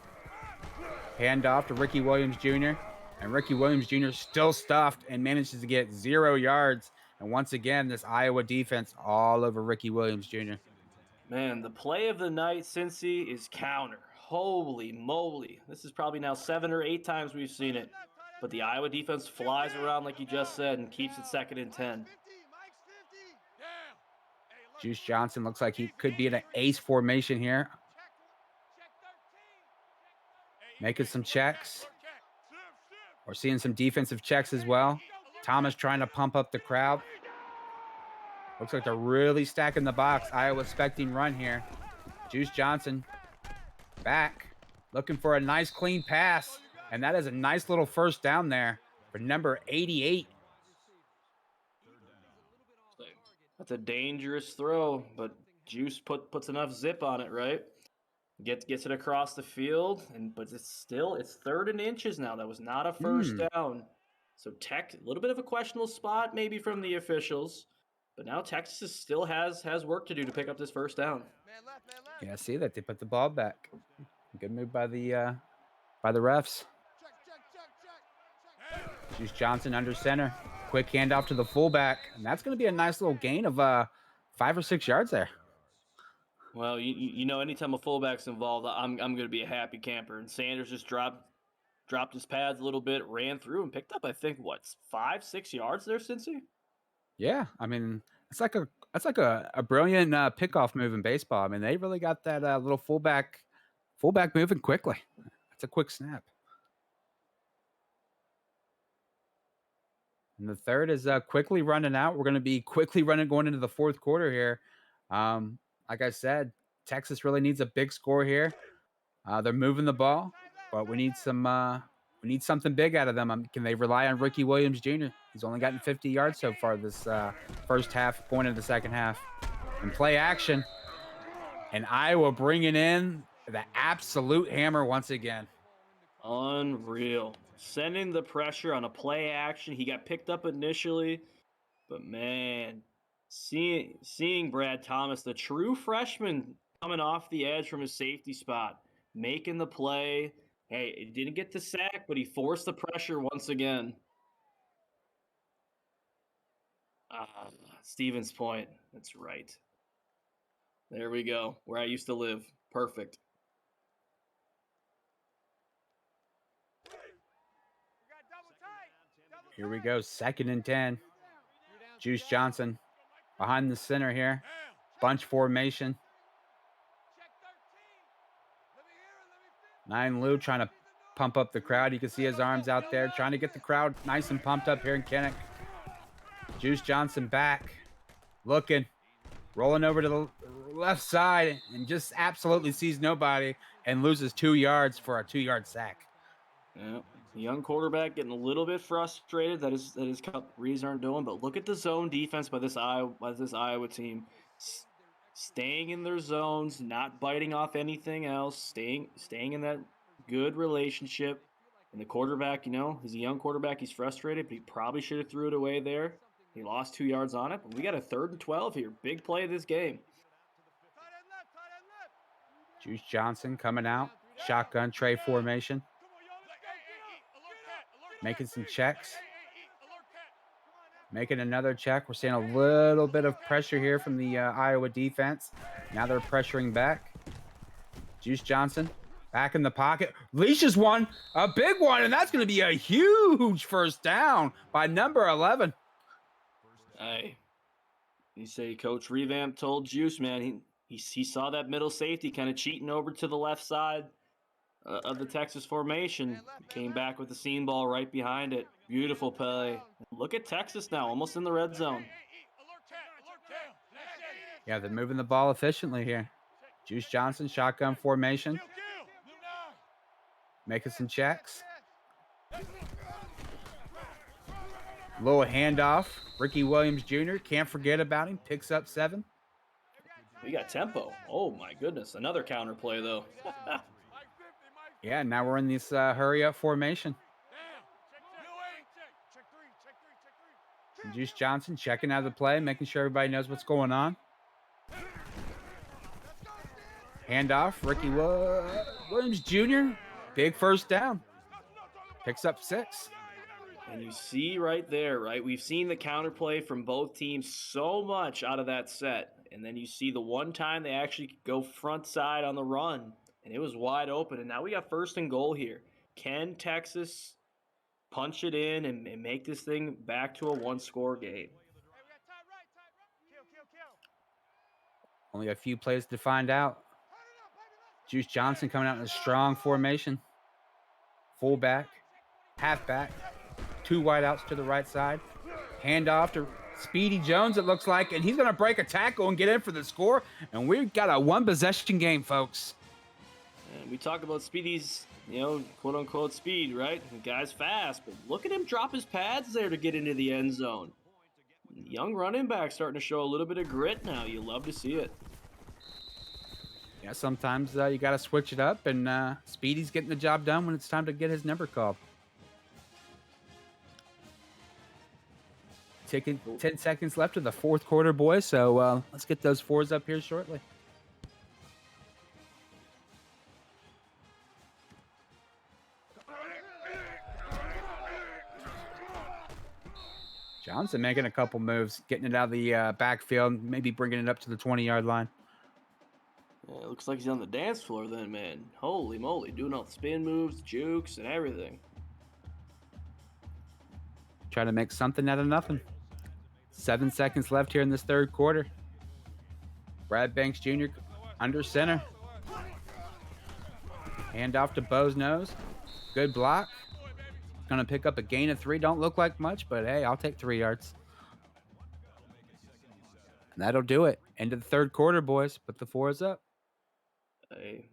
Hand off to Ricky Williams Jr. And Ricky Williams Jr. still stuffed and manages to get 0 yards. And once again, this Iowa defense all over Ricky Williams Jr. Man, the play of the night, Cincy, is counter. Holy moly. This is probably now 7 or 8 times we've seen it. But the Iowa defense flies around like you just said and keeps it 2nd and 10. Juice Johnson looks like he could be in an ace formation here. Making some checks. We're seeing some defensive checks as well. Thomas trying to pump up the crowd. Looks like they're really stacking the box. Iowa expecting run here. Juice Johnson back. Looking for a nice clean pass. And that is a nice little first down there for number 88. That's a dangerous throw, but Juice puts enough zip on it, right? Gets it across the field, but it's 3rd and inches now. That was not a first down. So a little bit of a questionable spot maybe from the officials. But now Texas still has work to do to pick up this first down. Man left, man left. Yeah, see that they put the ball back. Good move by the refs. Check. Juice Johnson under center. Quick handoff to the fullback, and that's going to be a nice little gain of 5 or 6 yards there. Well, you know, anytime a fullback's involved, I'm going to be a happy camper. And Sanders just dropped his pads a little bit, ran through, and picked up, I think, what, 5-6 yards there, Cincy? Yeah, I mean, it's like a brilliant pickoff move in baseball. I mean, they really got that little fullback moving quickly. It's a quick snap. And the third is quickly running out. We're going to be quickly running going into the fourth quarter here. Like I said, Texas really needs a big score here. They're moving the ball, but we need something big out of them. Can they rely on Ricky Williams Jr.? He's only gotten 50 yards so far this first half, going into the second half. And play action. And Iowa bringing in the absolute hammer once again. Unreal. Sending the pressure on a play action. He got picked up initially, but man, seeing Brad Thomas, the true freshman, coming off the edge from his safety spot, making the play. Hey, it didn't get the sack, but he forced the pressure once again. Stevens Point. That's right. There we go. Where I used to live. Perfect. Here we go. 2nd and 10. Juice Johnson behind the center here. Bunch formation. 9 Lou trying to pump up the crowd. You can see his arms out there, trying to get the crowd nice and pumped up here in Kinnick. Juice Johnson back, looking, rolling over to the left side, and just absolutely sees nobody and loses 2 yards for a 2-yard sack. Yeah, young quarterback getting a little bit frustrated that his reads aren't doing. But look at the zone defense by this Iowa team, staying in their zones, not biting off anything else, staying in that good relationship. And the quarterback, you know, he's a young quarterback. He's frustrated, but he probably should have threw it away there. He lost 2 yards on it, but we got a 3rd and 12 here. Big play of this game. Juice Johnson coming out, shotgun tray formation, making some checks, making another check. We're seeing a little bit of pressure here from the Iowa defense. Now they're pressuring back. Juice Johnson back in the pocket, leashes one, a big one, and that's going to be a huge first down by number 11. Hey, you say Coach Revamp told Juice, man, he saw that middle safety kind of cheating over to the left side of the Texas formation. Came back with the seam ball right behind it. Beautiful play. Look at Texas now, almost in the red zone. Yeah, they're moving the ball efficiently here. Juice Johnson, shotgun formation. Making some checks. Little handoff. Ricky Williams Jr., can't forget about him. Picks up 7. We got tempo. Oh, my goodness. Another counter play, though. Yeah, now we're in this hurry-up formation. Juice Johnson checking out of the play, making sure everybody knows what's going on. Handoff. Ricky Williams Jr., big first down. Picks up 6. And you see right there, right? We've seen the counterplay from both teams so much out of that set. And then you see the one time they actually go front side on the run, and it was wide open. And now we got 1st and goal here. Can Texas punch it in and make this thing back to a 1-score game? Only a few plays to find out. Juice Johnson coming out in a strong formation. Fullback, halfback, 2 wideouts to the right side. Handoff to Speedy Jones, it looks like, and he's going to break a tackle and get in for the score. And we've got a 1-possession game, folks. And we talk about Speedy's, you know, quote-unquote speed, right? The guy's fast, but look at him drop his pads there to get into the end zone. Young running back starting to show a little bit of grit now. You love to see it. Yeah, sometimes you got to switch it up, and Speedy's getting the job done when it's time to get his number called. taking 10 seconds left of the fourth quarter, boys. So let's get those fours up here shortly. Johnson making a couple moves, getting it out of the backfield, maybe bringing it up to the 20-yard line. Yeah, it looks like he's on the dance floor then, man. Holy moly, doing all the spin moves, jukes, and everything. Trying to make something out of nothing. 7 seconds left here in this third quarter. Brad Banks Jr. under center. Hand off to Bo's nose. Good block. Going to pick up a gain of 3. Don't look like much, but hey, I'll take 3 yards. And that'll do it. End of the third quarter, boys. Put the fours up. Hey,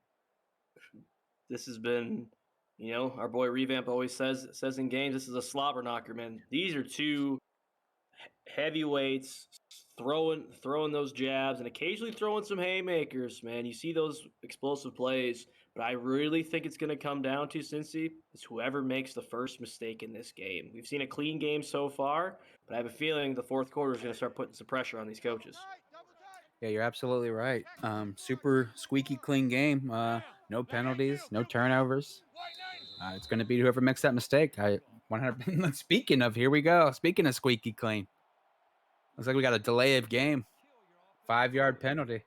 this has been, our boy Revamp always says in games, this is a slobber knocker, man. These are two heavyweights throwing those jabs and occasionally throwing some haymakers, man. You see those explosive plays, but I really think it's going to come down to, Cincy, is whoever makes the first mistake in this game. We've seen a clean game so far, but I have a feeling the fourth quarter is going to start putting some pressure on these coaches. Yeah, you're absolutely right. Super squeaky clean game. No penalties, no turnovers. It's going to be whoever makes that mistake. 100%. Speaking of, here we go. Speaking of squeaky clean. Looks like we got a delay of game. 5-yard penalty.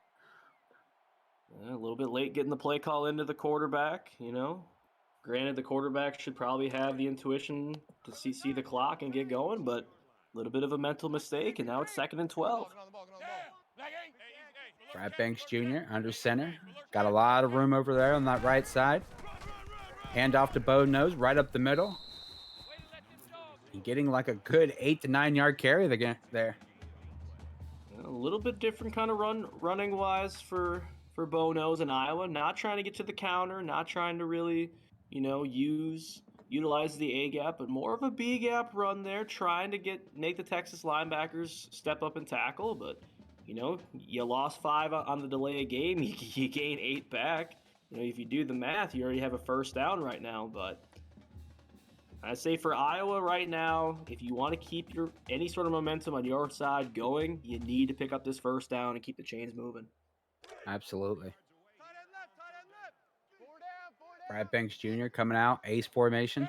Yeah, a little bit late getting the play call into the quarterback, Granted, the quarterback should probably have the intuition to see the clock and get going, but a little bit of a mental mistake, and now it's 2nd and 12. Brad Banks Jr. under center. Got a lot of room over there on that right side. Hand off to Bo Nose, right up the middle. And getting like a good 8 to 9 yard carry there. A little bit different kind of running wise for Bo Nose in Iowa. Not trying to get to the counter, not trying to really, utilize the A gap, but more of a B gap run there, trying to make the Texas linebackers step up and tackle. But you lost 5 on the delay of game. You gain 8 back. If you do the math, you already have a first down right now. But I say for Iowa right now, if you want to keep any sort of momentum on your side going, you need to pick up this first down and keep the chains moving. Absolutely. Brad Banks Jr. coming out, ace formation.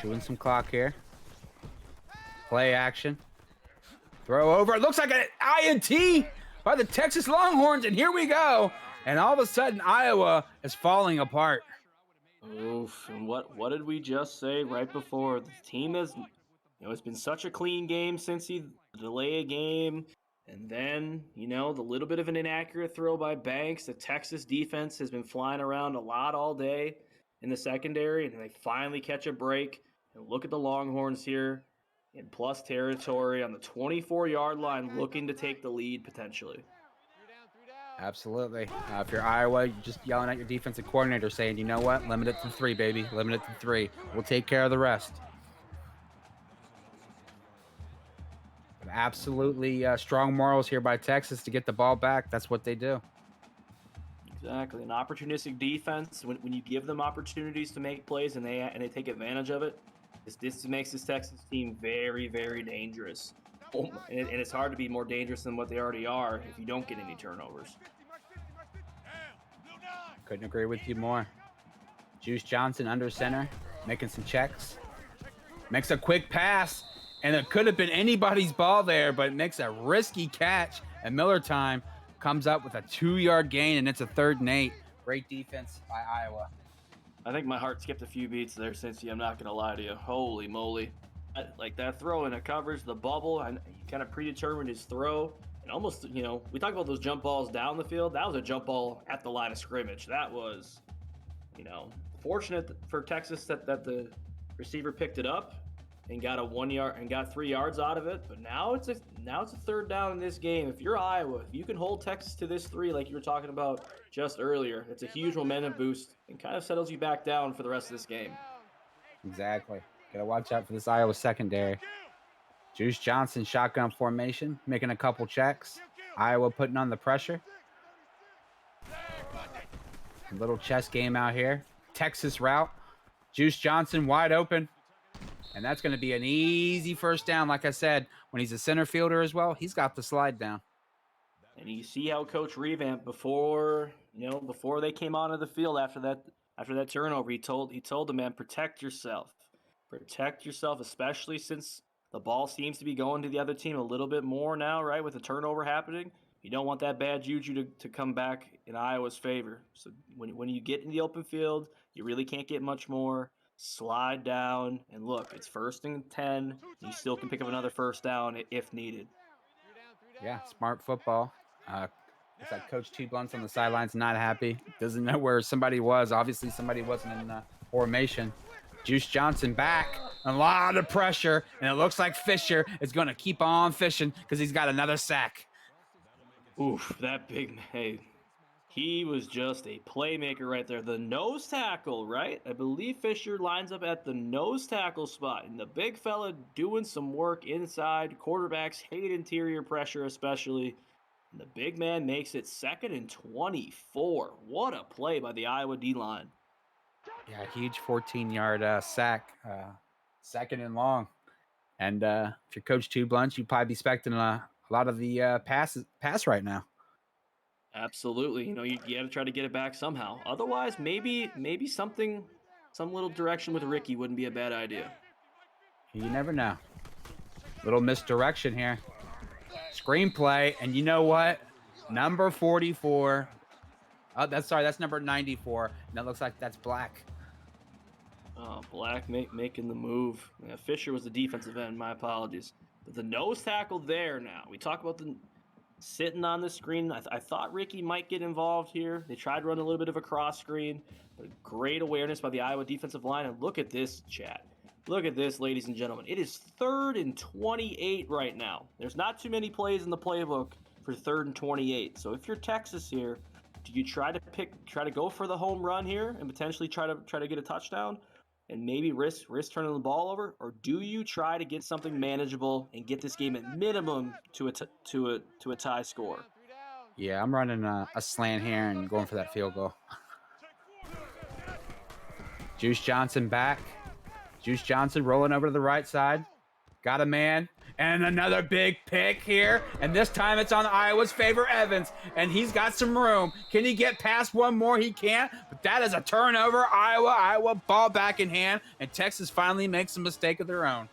Chewing some clock here. Play action. Throw over. It looks like an INT by the Texas Longhorns, and here we go. And all of a sudden, Iowa is falling apart. Oof, and what did we just say right before? The team has, it's been such a clean game since the delay a game. And then, the little bit of an inaccurate throw by Banks. The Texas defense has been flying around a lot all day in the secondary, and they finally catch a break. And look at the Longhorns here in plus territory on the 24-yard line, looking to take the lead potentially. Absolutely. If you're Iowa, you're just yelling at your defensive coordinator saying, you know what, limit it to 3, baby. Limit it to 3. We'll take care of the rest. But absolutely strong morals here by Texas to get the ball back. That's what they do. Exactly. An opportunistic defense, when you give them opportunities to make plays and they take advantage of it, this makes this Texas team very, very dangerous. And it's hard to be more dangerous than what they already are if you don't get any turnovers. Couldn't agree with you more. Juice Johnson under center, making some checks. Makes a quick pass, and it could have been anybody's ball there, but makes a risky catch. And Miller time comes up with a 2-yard gain, and it's a 3rd and 8. Great defense by Iowa. I think my heart skipped a few beats there, Cincy. I'm not going to lie to you. Holy moly. Like that throw in a coverage, the bubble, and he kind of predetermined his throw. And almost, we talk about those jump balls down the field. That was a jump ball at the line of scrimmage. That was, fortunate for Texas that the receiver picked it up and got a 1 yard and got 3 yards out of it. But now it's a 3rd down in this game. If you're Iowa, if you can hold Texas to this 3 like you were talking about just earlier, it's a huge momentum boost and kind of settles you back down for the rest of this game. Exactly. Got to watch out for this Iowa secondary. Juice Johnson, shotgun formation, making a couple checks. Iowa putting on the pressure. A little chess game out here. Texas route. Juice Johnson wide open. And that's going to be an easy first down. Like I said, when he's a center fielder as well, he's got the slide down. And you see how Coach Revamp before they came onto the field after that turnover, he told the man, protect yourself, especially since the ball seems to be going to the other team a little bit more now, right? With the turnover happening, you don't want that bad juju to come back in Iowa's favor. So when you get in the open field, you really can't get much more. Slide down and look, it's 1st and 10. You still can pick up another first down if needed. Yeah, smart football. It's like Coach T. Blunt's on the sidelines, not happy. Doesn't know where somebody was. Obviously, somebody wasn't in formation. Juice Johnson back. A lot of pressure, and it looks like Fisher is going to keep on fishing because he's got another sack. Oof, that big, hey, he was just a playmaker right there. The nose tackle, right? I believe Fisher lines up at the nose tackle spot, and the big fella doing some work inside. Quarterbacks hate interior pressure, especially. And the big man makes it 2nd and 24. What a play by the Iowa D-line. Yeah, huge 14-yard sack, 2nd and long. And if you're Coach Two Blunts, you'd probably be expecting a lot of the pass right now. Absolutely. You got to try to get it back somehow. Otherwise, maybe some little direction with Ricky wouldn't be a bad idea. You never know. Little misdirection here. Screenplay, and you know what? Number 44. Oh, that's number 94. And that looks like that's Black. Oh, Black making the move. Yeah, Fisher was the defensive end. My apologies. But the nose tackle there now. We talk about the sitting on the screen. I thought Ricky might get involved here. They tried to run a little bit of a cross screen, but great awareness by the Iowa defensive line. And look at this, chat. Look at this, ladies and gentlemen. It is 3rd and 28 right now. There's not too many plays in the playbook for 3rd and 28. So if you're Texas here, do you try to go for the home run here and potentially try to get a touchdown and maybe risk turning the ball over, or do you try to get something manageable and get this game at minimum to a tie score? Yeah, I'm running a slant here and going for that field goal. Juice Johnson back. Juice Johnson rolling over to the right side. Got a man. And another big pick here. And this time it's on Iowa's favor, Evans. And he's got some room. Can he get past one more? He can't. But that is a turnover. Iowa ball back in hand. And Texas finally makes a mistake of their own.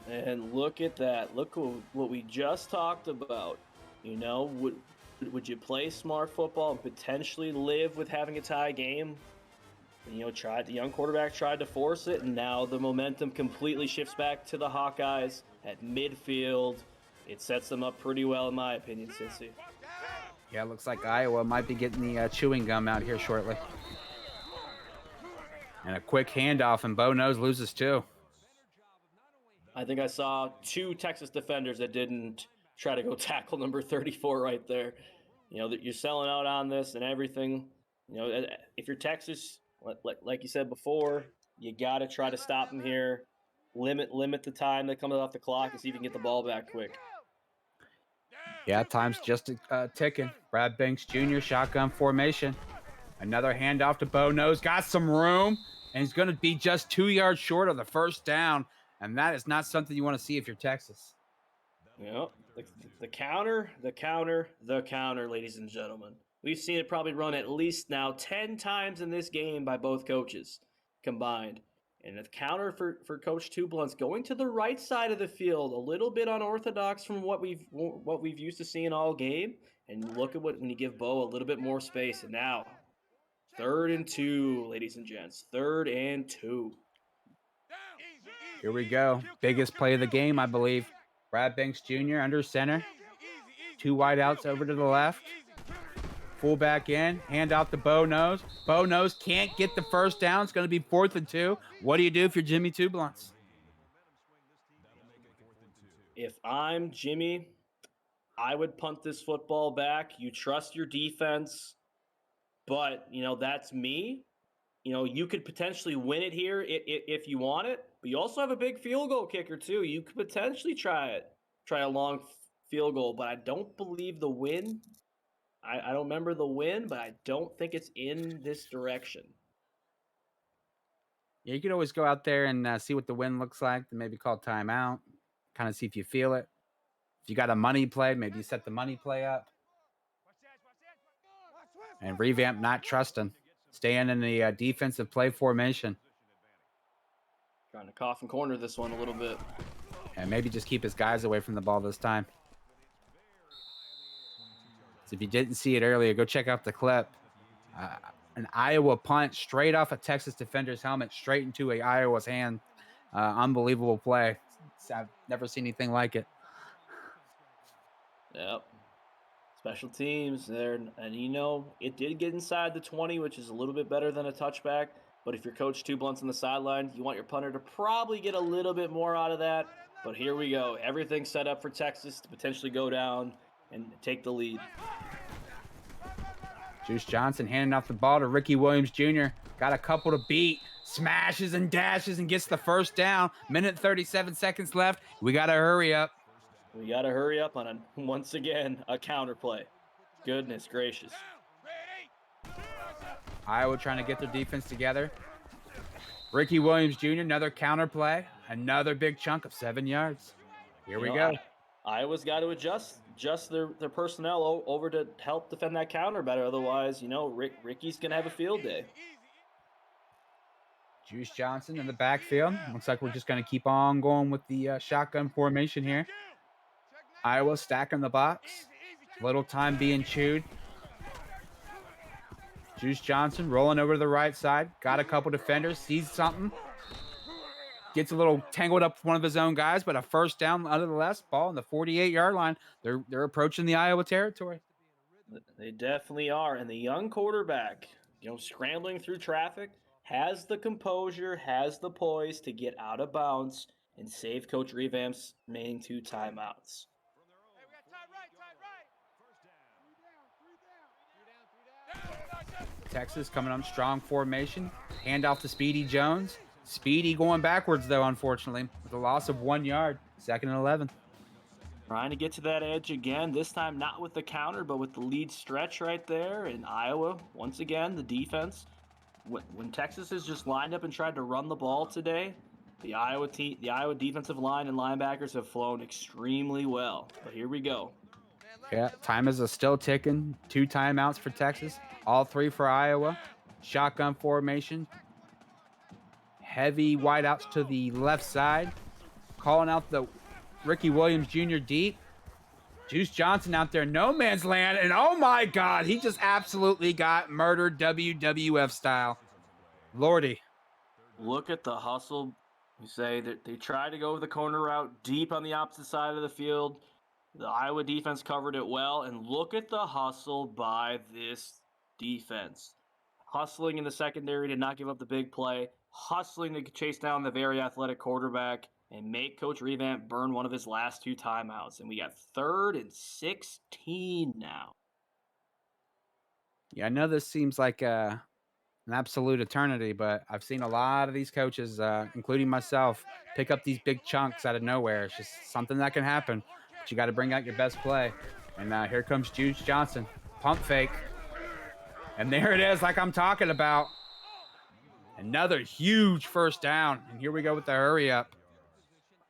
And look at that. Look what we just talked about. Would you play smart football and potentially live with having a tie game? The young quarterback tried to force it, and now the momentum completely shifts back to the Hawkeyes at midfield. It sets them up pretty well, in my opinion, Cincy. Yeah, looks like Iowa might be getting the chewing gum out here shortly. And a quick handoff, and Bo Nose loses too. I think I saw 2 Texas defenders that didn't try to go tackle number 34 right there. That you're selling out on this and everything. If you're Texas, like you said before, you got to try to stop them here. Limit the time that comes off the clock and see if you can get the ball back quick. Yeah, time's just ticking. Brad Banks Jr., shotgun formation. Another handoff to Bo Nose. Got some room, and he's going to be just 2 yards short of the first down, and that is not something you want to see if you're Texas. Yep. The counter, ladies and gentlemen. We've seen it probably run at least now 10 times in this game by both coaches combined. And the counter for Coach Two Blunts going to the right side of the field, a little bit unorthodox from what we've used to seeing all game. And look at when you give Bo a little bit more space. And now, 3rd and 2, ladies and gents. 3rd and 2. Here we go. Biggest play of the game, I believe. Brad Banks Jr. under center. 2 wideouts over to the left. Fullback in. Hand off to Bo Nose. Bo Nose can't get the first down. It's going to be 4th and 2. What do you do if you're Jimmy Two Blunts? If I'm Jimmy, I would punt this football back. You trust your defense, but, that's me. You could potentially win it here if you want it, but you also have a big field goal kicker too. You could potentially try a long field goal, but I don't believe the win. I don't remember the win, but I don't think it's in this direction. Yeah, you could always go out there and see what the wind looks like, then maybe call timeout, kind of see if you feel it. If you got a money play, maybe you set the money play up and revamp not trusting, staying in the defensive play formation, Trying to cough and corner this one a little bit. and maybe just keep his guys away from the ball this time. So if you didn't see it earlier, go check out the clip. An Iowa punt straight off a Texas defender's helmet, straight into a Iowa's hand. Unbelievable play. I've never seen anything like it. Yep. Special teams there, and you know, it did get inside the 20, which is a little bit better than a touchback. But if you're coach two blunts on the sideline, you want your punter to probably get a little bit more out of that. But here we go. Everything set up for Texas to potentially go down and take the lead. Juice Johnson handing off the ball to Ricky Williams Jr. Got a couple to beat. Smashes and dashes and gets the first down. Minute 37 seconds left. We got to hurry up. We got to hurry up on once again, a counter play. Goodness gracious. Iowa trying to get their defense together. Ricky Williams Jr., another counter play. Another big chunk of 7 yards. Here we go. Iowa's got to adjust their personnel over to help defend that counter better. Otherwise, you know, Ricky's going to have a field day. Juice Johnson in the backfield. Looks like we're just going to keep on going with the shotgun formation here. Iowa stacking the box. Little time being chewed. Juice Johnson rolling over to the right side. Got a couple defenders. Sees something. Gets a little tangled up with one of his own guys, but a first down nonetheless. Ball on the 48-yard line. They're approaching the Iowa territory. They definitely are. And the young quarterback, you know, scrambling through traffic, has the composure, has the poise to get out of bounds and save Coach Revamp's remaining 2 timeouts. Texas coming on strong formation. Handoff to Speedy Jones. Speedy going backwards, though, unfortunately, with a loss of 1 yard. 2nd and 11. Trying to get to that edge again, this time not with the counter, but with the lead stretch right there. And Iowa, once again, the defense. When Texas has just lined up and tried to run the ball today, the Iowa defensive line and linebackers have flown extremely well. But here we go. Yeah, time is still ticking. 2 timeouts for Texas. All 3 for Iowa. Shotgun formation. Heavy wideouts to the left side. Calling out the Ricky Williams Jr. deep. Juice Johnson out there, no man's land. And oh my God, he just absolutely got murdered WWF style. Lordy. Look at the hustle. You say that they tried to go the corner route deep on the opposite side of the field. The Iowa defense covered it well. And look at the hustle by this defense. Hustling in the secondary to not give up the big play. Hustling to chase down the very athletic quarterback and make Coach Revamp burn one of his last 2 timeouts. And we got 3rd and 16 now. Yeah, I know this seems like an absolute eternity, but I've seen a lot of these coaches, including myself, pick up these big chunks out of nowhere. It's just something that can happen, but you got to bring out your best play. And here comes Juice Johnson. Pump fake. And there it is, like I'm talking about. Another huge first down. And here we go with the hurry up.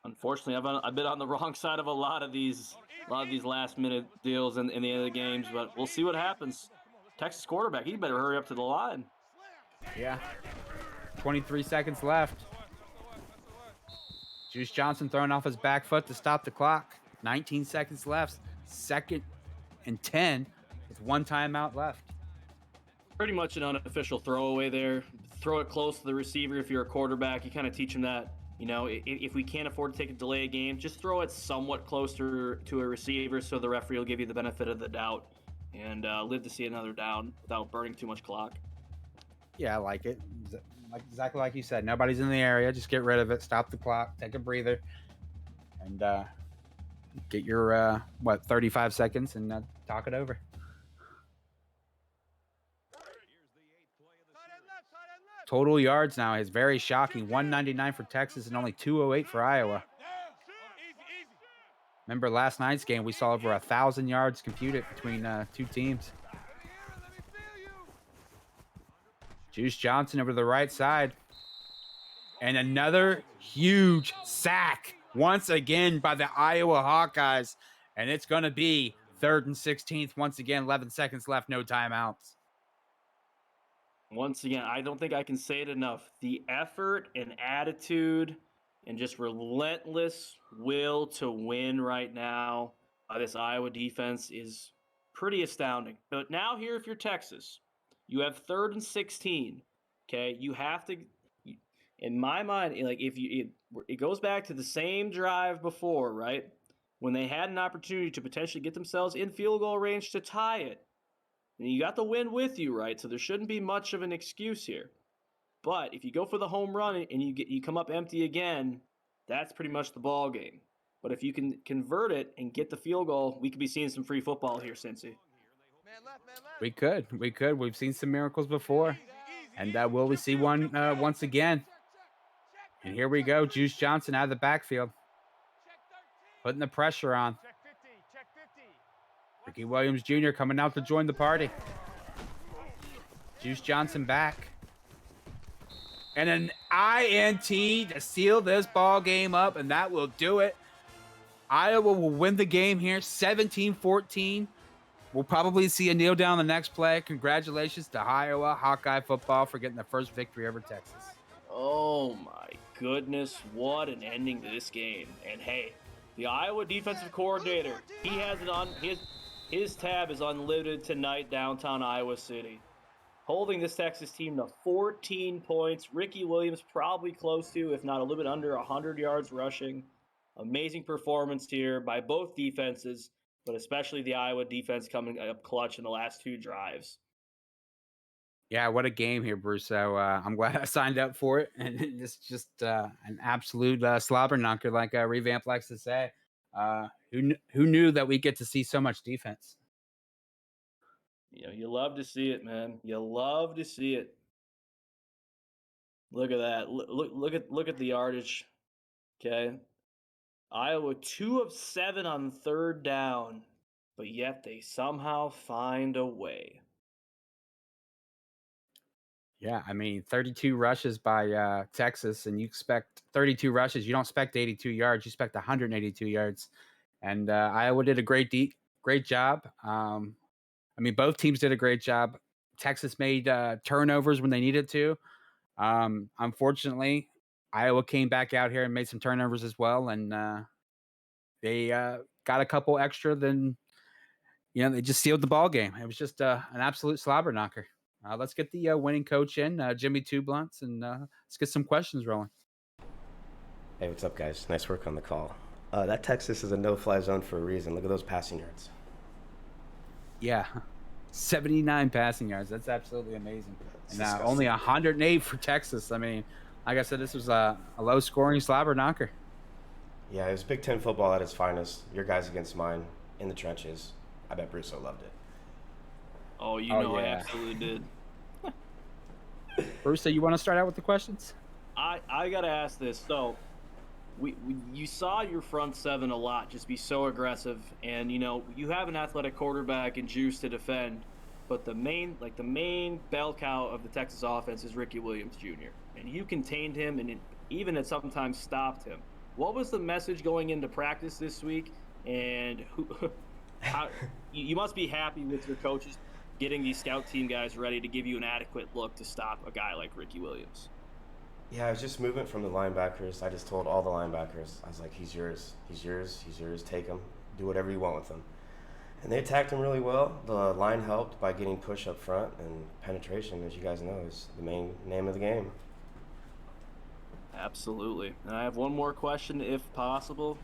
Unfortunately, I've been on the wrong side of a lot of these last minute deals in the end of the games, but we'll see what happens. Texas quarterback, he better hurry up to the line. Yeah. 23 seconds left. Juice Johnson throwing off his back foot to stop the clock. 19 seconds left. 2nd and 10 with 1 timeout left. Pretty much an unofficial throwaway there. Throw it close to the receiver if you're a quarterback. You kind of teach them that, you know, if we can't afford to take a delay game, just throw it somewhat closer to a receiver so the referee will give you the benefit of the doubt and live to see another down without burning too much clock. Yeah, I like it. Exactly like you said. Nobody's in the area. Just get rid of it. Stop the clock. Take a breather. And get your, 35 seconds and talk it over. Total yards now is very shocking. 199 for Texas and only 208 for Iowa. Remember last night's game, we saw over 1,000 yards computed between 2 teams. Juice Johnson over to the right side. And another huge sack once again by the Iowa Hawkeyes. And it's going to be 3rd and 16th. Once again, 11 seconds left, no timeouts. Once again, I don't think I can say it enough. The effort and attitude and just relentless will to win right now by this Iowa defense is pretty astounding. But now here, if you're Texas, you have 3rd and 16. Okay, you have to. In my mind, like if you, it goes back to the same drive before, right? When they had an opportunity to potentially get themselves in field goal range to tie it. And you got the win with you, right? So there shouldn't be much of an excuse here. But if you go for the home run and you come up empty again, that's pretty much the ball game. But if you can convert it and get the field goal, we could be seeing some free football here, Cincy. Man left, man left. We could. We've seen some miracles before. And will we see one once again? And here we go. Juice Johnson out of the backfield. Putting the pressure on. Check 50, check 50. Ricky Williams Jr. coming out to join the party. Juice Johnson back. And an INT to seal this ball game up, and that will do it. Iowa will win the game here, 17-14. We'll probably see a kneel down the next play. Congratulations to Iowa Hawkeye football for getting the first victory over Texas. Oh my goodness, what an ending to this game. And hey, the Iowa defensive coordinator, he has it on his tab is unlimited tonight downtown Iowa City. Holding this Texas team to 14 points. Ricky Williams probably close to, if not a little bit under 100 yards rushing. Amazing performance here by both defenses, but especially the Iowa defense coming up clutch in the last 2 drives. Yeah, what a game here, Bruce. So I'm glad I signed up for it. And it's just an absolute slobber knocker, like Revamp likes to say. Who knew that we get to see so much defense? You know, you love to see it, man. You love to see it. Look at that. Look at the yardage. Okay. Iowa 2 of 7 on 3rd down, but yet they somehow find a way. Yeah, I mean, 32 rushes by Texas, and you expect 32 rushes. You don't expect 82 yards. You expect 182 yards. And Iowa did a great job. I mean, both teams did a great job. Texas made turnovers when they needed to. Unfortunately, Iowa came back out here and made some turnovers as well, and they got a couple extra. Then they just sealed the ball game. It was just an absolute slobber knocker. Let's get the winning coach in, Jimmy Two Blunts, and let's get some questions rolling. Hey, what's up, guys? Nice work on the call. That Texas is a no-fly zone for a reason. Look at those passing yards. Yeah, 79 passing yards. That's absolutely amazing. It's And disgusting. only 108 for Texas. I mean, like I said, this was a low-scoring slobber knocker. Yeah, it was Big Ten football at its finest. Your guys against mine in the trenches. I bet Bruce loved it. Oh, you Oh, know I yeah. absolutely did. Bruce, so you want to start out with the questions? I gotta ask this. So, you saw your front seven a lot just be so aggressive, and you have an athletic quarterback and juice to defend, but the main bell cow of the Texas offense is Ricky Williams Jr. and you contained him and even at sometimes stopped him. What was the message going into practice this week? And how you must be happy with your coaches getting these scout team guys ready to give you an adequate look to stop a guy like Ricky Williams. Yeah, I was just moving from the linebackers. I just told all the linebackers, I was like, he's yours, he's yours, he's yours, take him, do whatever you want with him. And they attacked him really well. The line helped by getting push up front, and penetration, as you guys know, is the main name of the game. Absolutely. And I have one more question, if possible.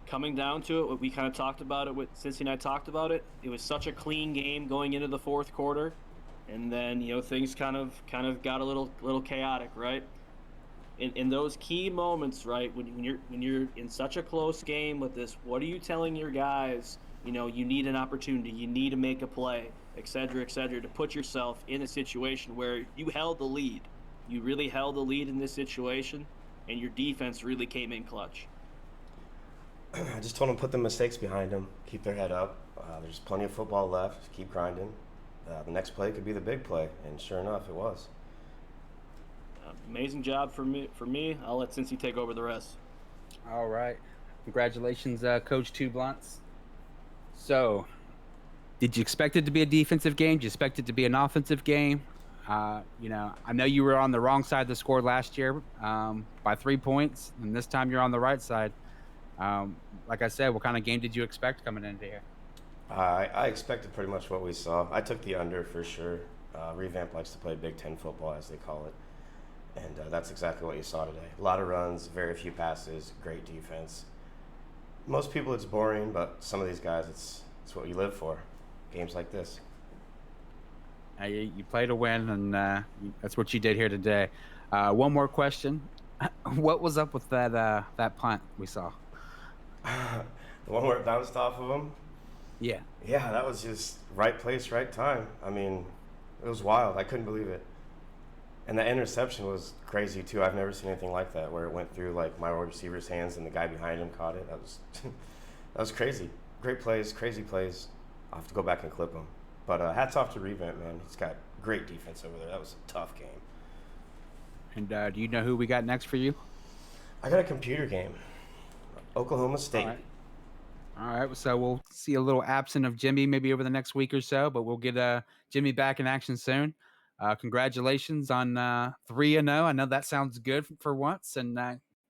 Coming down to it, we kind of talked about it with Cincy and I talked about it. It was such a clean game going into the 4th quarter, and then things kind of got a little chaotic, right? In those key moments, right, when you're in such a close game with this, what are you telling your guys? You need an opportunity, you need to make a play, et cetera, to put yourself in a situation where you held the lead. You really held the lead in this situation, and your defense really came in clutch. I just told them put the mistakes behind them, keep their head up. There's plenty of football left, just keep grinding. The next play could be the big play, and sure enough, it was. Amazing job for me. For me, I'll let Cincy take over the rest. All right. Congratulations, Coach Two Blunts. So, did you expect it to be a defensive game? Did you expect it to be an offensive game? I know you were on the wrong side of the score last year by 3 points, and this time you're on the right side. Like I said, what kind of game did you expect coming into here? I expected pretty much what we saw. I took the under for sure. Revamp likes to play Big Ten football, as they call it. And that's exactly what you saw today. A lot of runs, very few passes, great defense. Most people it's boring, but some of these guys, it's what you live for. Games like this. You play to win, and that's what you did here today. One more question: what was up with that punt we saw? The one where it bounced off of him, Yeah, yeah, that was just right place, right time. I mean, it was wild. I couldn't believe it. And the interception was crazy too. I've never seen anything like that, where it went through like my wide receiver's hands and the guy behind him caught it. That was that was crazy. Great plays, crazy plays. I'll have to go back and clip them. But hats off to Revamp, man. He's got great defense over there. That was a tough game. and do you know who we got next for you? I got a computer game. Oklahoma State. All right. All right, so we'll see a little absent of Jimmy maybe over the next week or so, but we'll get Jimmy back in action soon. Congratulations on 3-0. I know that sounds good for once, and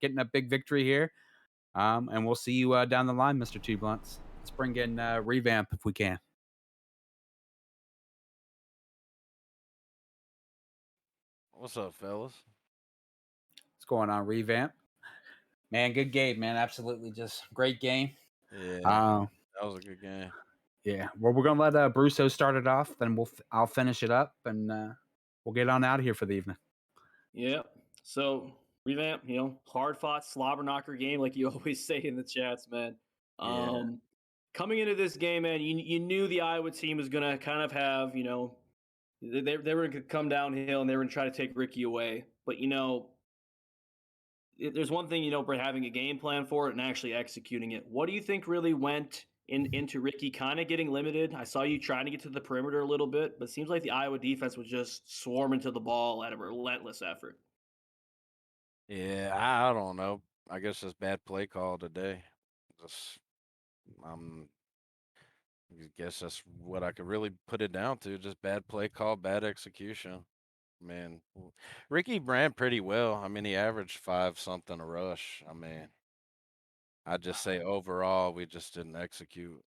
getting a big victory here. And we'll see you down the line, Mr. Two Blunts. Let's bring in Revamp if we can. What's up, fellas? What's going on, Revamp? Man, good game, man. Absolutely, just great game. Yeah, Um, that was a good game. yeah. Well, we're gonna let Brusso start it off, then I'll finish it up, and we'll get on out of here for the evening. Yeah. So revamp, hard fought slobber knocker game, like you always say in the chats, man. Yeah. Coming into this game, man, you knew the Iowa team was gonna kind of have, they were gonna come downhill and they were gonna try to take Ricky away. But there's one thing, for having a game plan for it and actually executing it. What do you think really went into Ricky kind of getting limited? I saw you trying to get to the perimeter a little bit, but it seems like the Iowa defense was just swarming to the ball at a relentless effort. Yeah, I don't know. I guess just bad play call today. Just, um, I guess that's what I could really put it down to. Just bad play call, bad execution. Man, Ricky ran pretty well. I mean, he averaged 5 something a rush. I mean, I'd just say overall, we just didn't execute.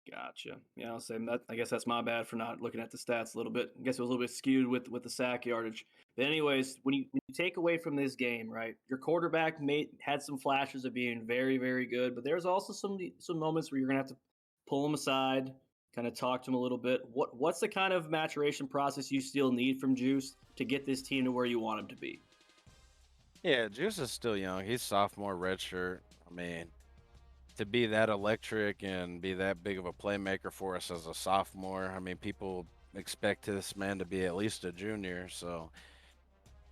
Gotcha. Yeah, I'll say that. I guess that's my bad for not looking at the stats a little bit. I guess it was a little bit skewed with the sack yardage. But anyways, when you take away from this game, right? Your quarterback had some flashes of being very very good, but there's also some moments where you're gonna have to pull him aside, kind of talk to him a little bit. What's the kind of maturation process you still need from Juice to get this team to where you want him to be? Yeah, Juice is still young. He's sophomore, redshirt. I mean, to be that electric and be that big of a playmaker for us as a sophomore. I mean, people expect this man to be at least a junior, so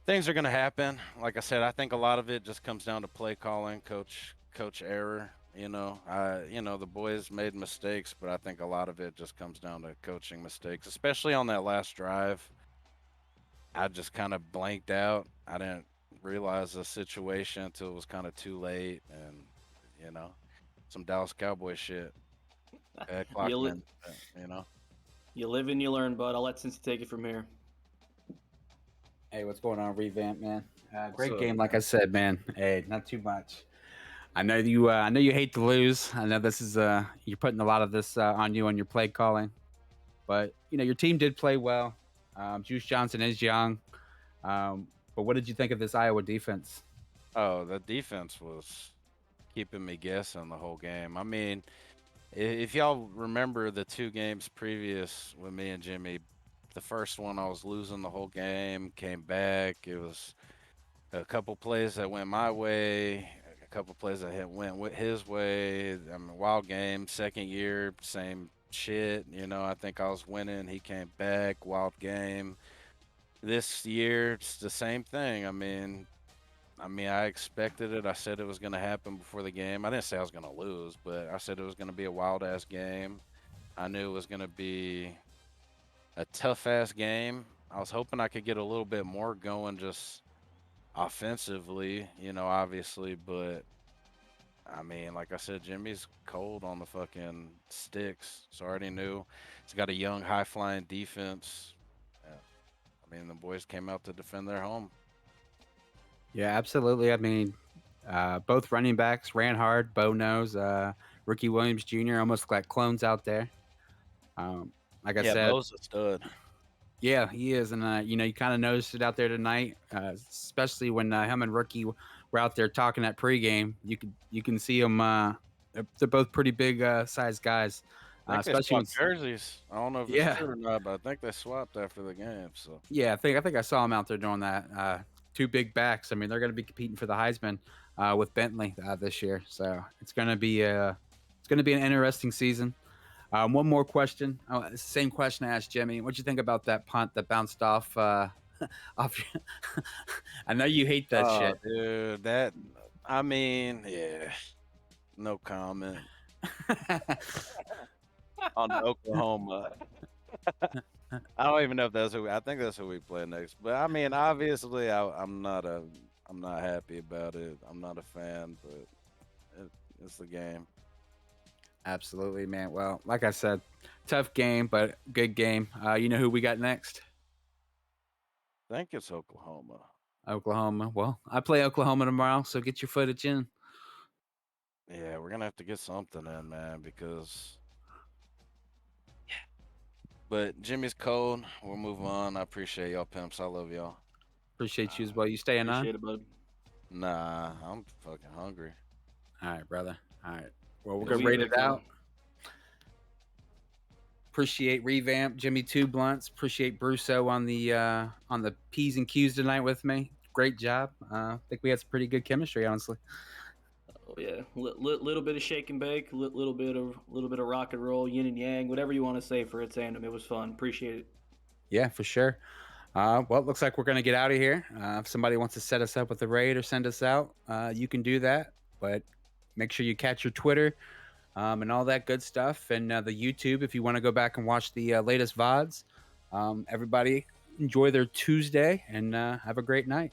things are going to happen. Like I said, I think a lot of it just comes down to play calling, coach error. The boys made mistakes, but I think a lot of it just comes down to coaching mistakes, especially on that last drive. I just kind of blanked out. I didn't realize the situation until it was kind of too late, and you know, some Dallas Cowboy shit. Bad clock You li- management, you know. you live and you learn, bud. I'll let Cincy take it from here. Hey, what's going on, Revamp, man? What's Great up? game, like I said, man. Hey, not too much. I know you. I know you hate to lose. I know this is. You're putting a lot of this on you on your play calling, but your team did play well. Juice Johnson is young, but what did you think of this Iowa defense? Oh, the defense was keeping me guessing the whole game. I mean, if y'all remember the 2 games previous with me and Jimmy, the first one I was losing the whole game, came back. It was a couple plays that went my way, a couple plays that went his way. I mean, wild game. Second year, same shit. I think I was winning. He came back, wild game. This year, it's the same thing. I mean, I expected it. I said it was going to happen before the game. I didn't say I was going to lose, but I said it was going to be a wild ass game. I knew it was going to be a tough ass game. I was hoping I could get a little bit more going just offensively, obviously, but I mean, like I said, Jimmy's cold on the fucking sticks. So I already knew he's got a young, high flying defense. Yeah. I mean, the boys came out to defend their home. Yeah, absolutely. I mean, both running backs ran hard. Bo knows. Ricky Williams Jr. almost like clones out there. Um, like I Yeah, said, Bo's a stud. yeah, he is, and you kind of noticed it out there tonight, especially when him and Rookie were out there talking at pregame. You can see them. They're both pretty big sized guys, I think they especially when swapped jerseys. I don't know if it's yeah, true or not, but I think they swapped after the game. So yeah. I think I saw him out there doing that. Two big backs. I mean, they're going to be competing for the Heisman with Bentley this year, so it's going to be an interesting season. One more question. It's the same question I asked Jimmy. What'd you think about that punt that bounced off? Off. I know you hate that oh, shit. dude, yeah, no comment on Oklahoma. I don't even know if that's I think that's who we play next. But I mean, obviously, I'm not happy about it. I'm not a fan, but it's the game. Absolutely, man. Well, like I said, tough game, but good game. You know who we got next? I think it's Oklahoma. Oklahoma. Well, I play Oklahoma tomorrow, so get your footage in. Yeah, we're gonna have to get something in, man, because. But Jimmy's cold. We'll move on. I appreciate y'all, pimps. I love y'all. Appreciate you as well. You staying on? Appreciate it, bud. Nah, I'm fucking hungry. All right, brother. All right. Well, we're Yeah, gonna we rate big it fella. out. Appreciate Revamp, Jimmy Two Blunts. Appreciate Brusso on the P's and Q's tonight with me. Great job. I think we had some pretty good chemistry, honestly. Oh yeah, little bit of shake and bake, little bit of rock and roll, yin and yang, whatever you want to say for a tandem. It was fun. Appreciate it. Yeah, for sure. Well, it looks like we're going to get out of here. If somebody wants to set us up with a raid or send us out, you can do that. But make sure you catch your Twitter and all that good stuff. And the YouTube, if you want to go back and watch the latest VODs. Everybody enjoy their Tuesday and have a great night.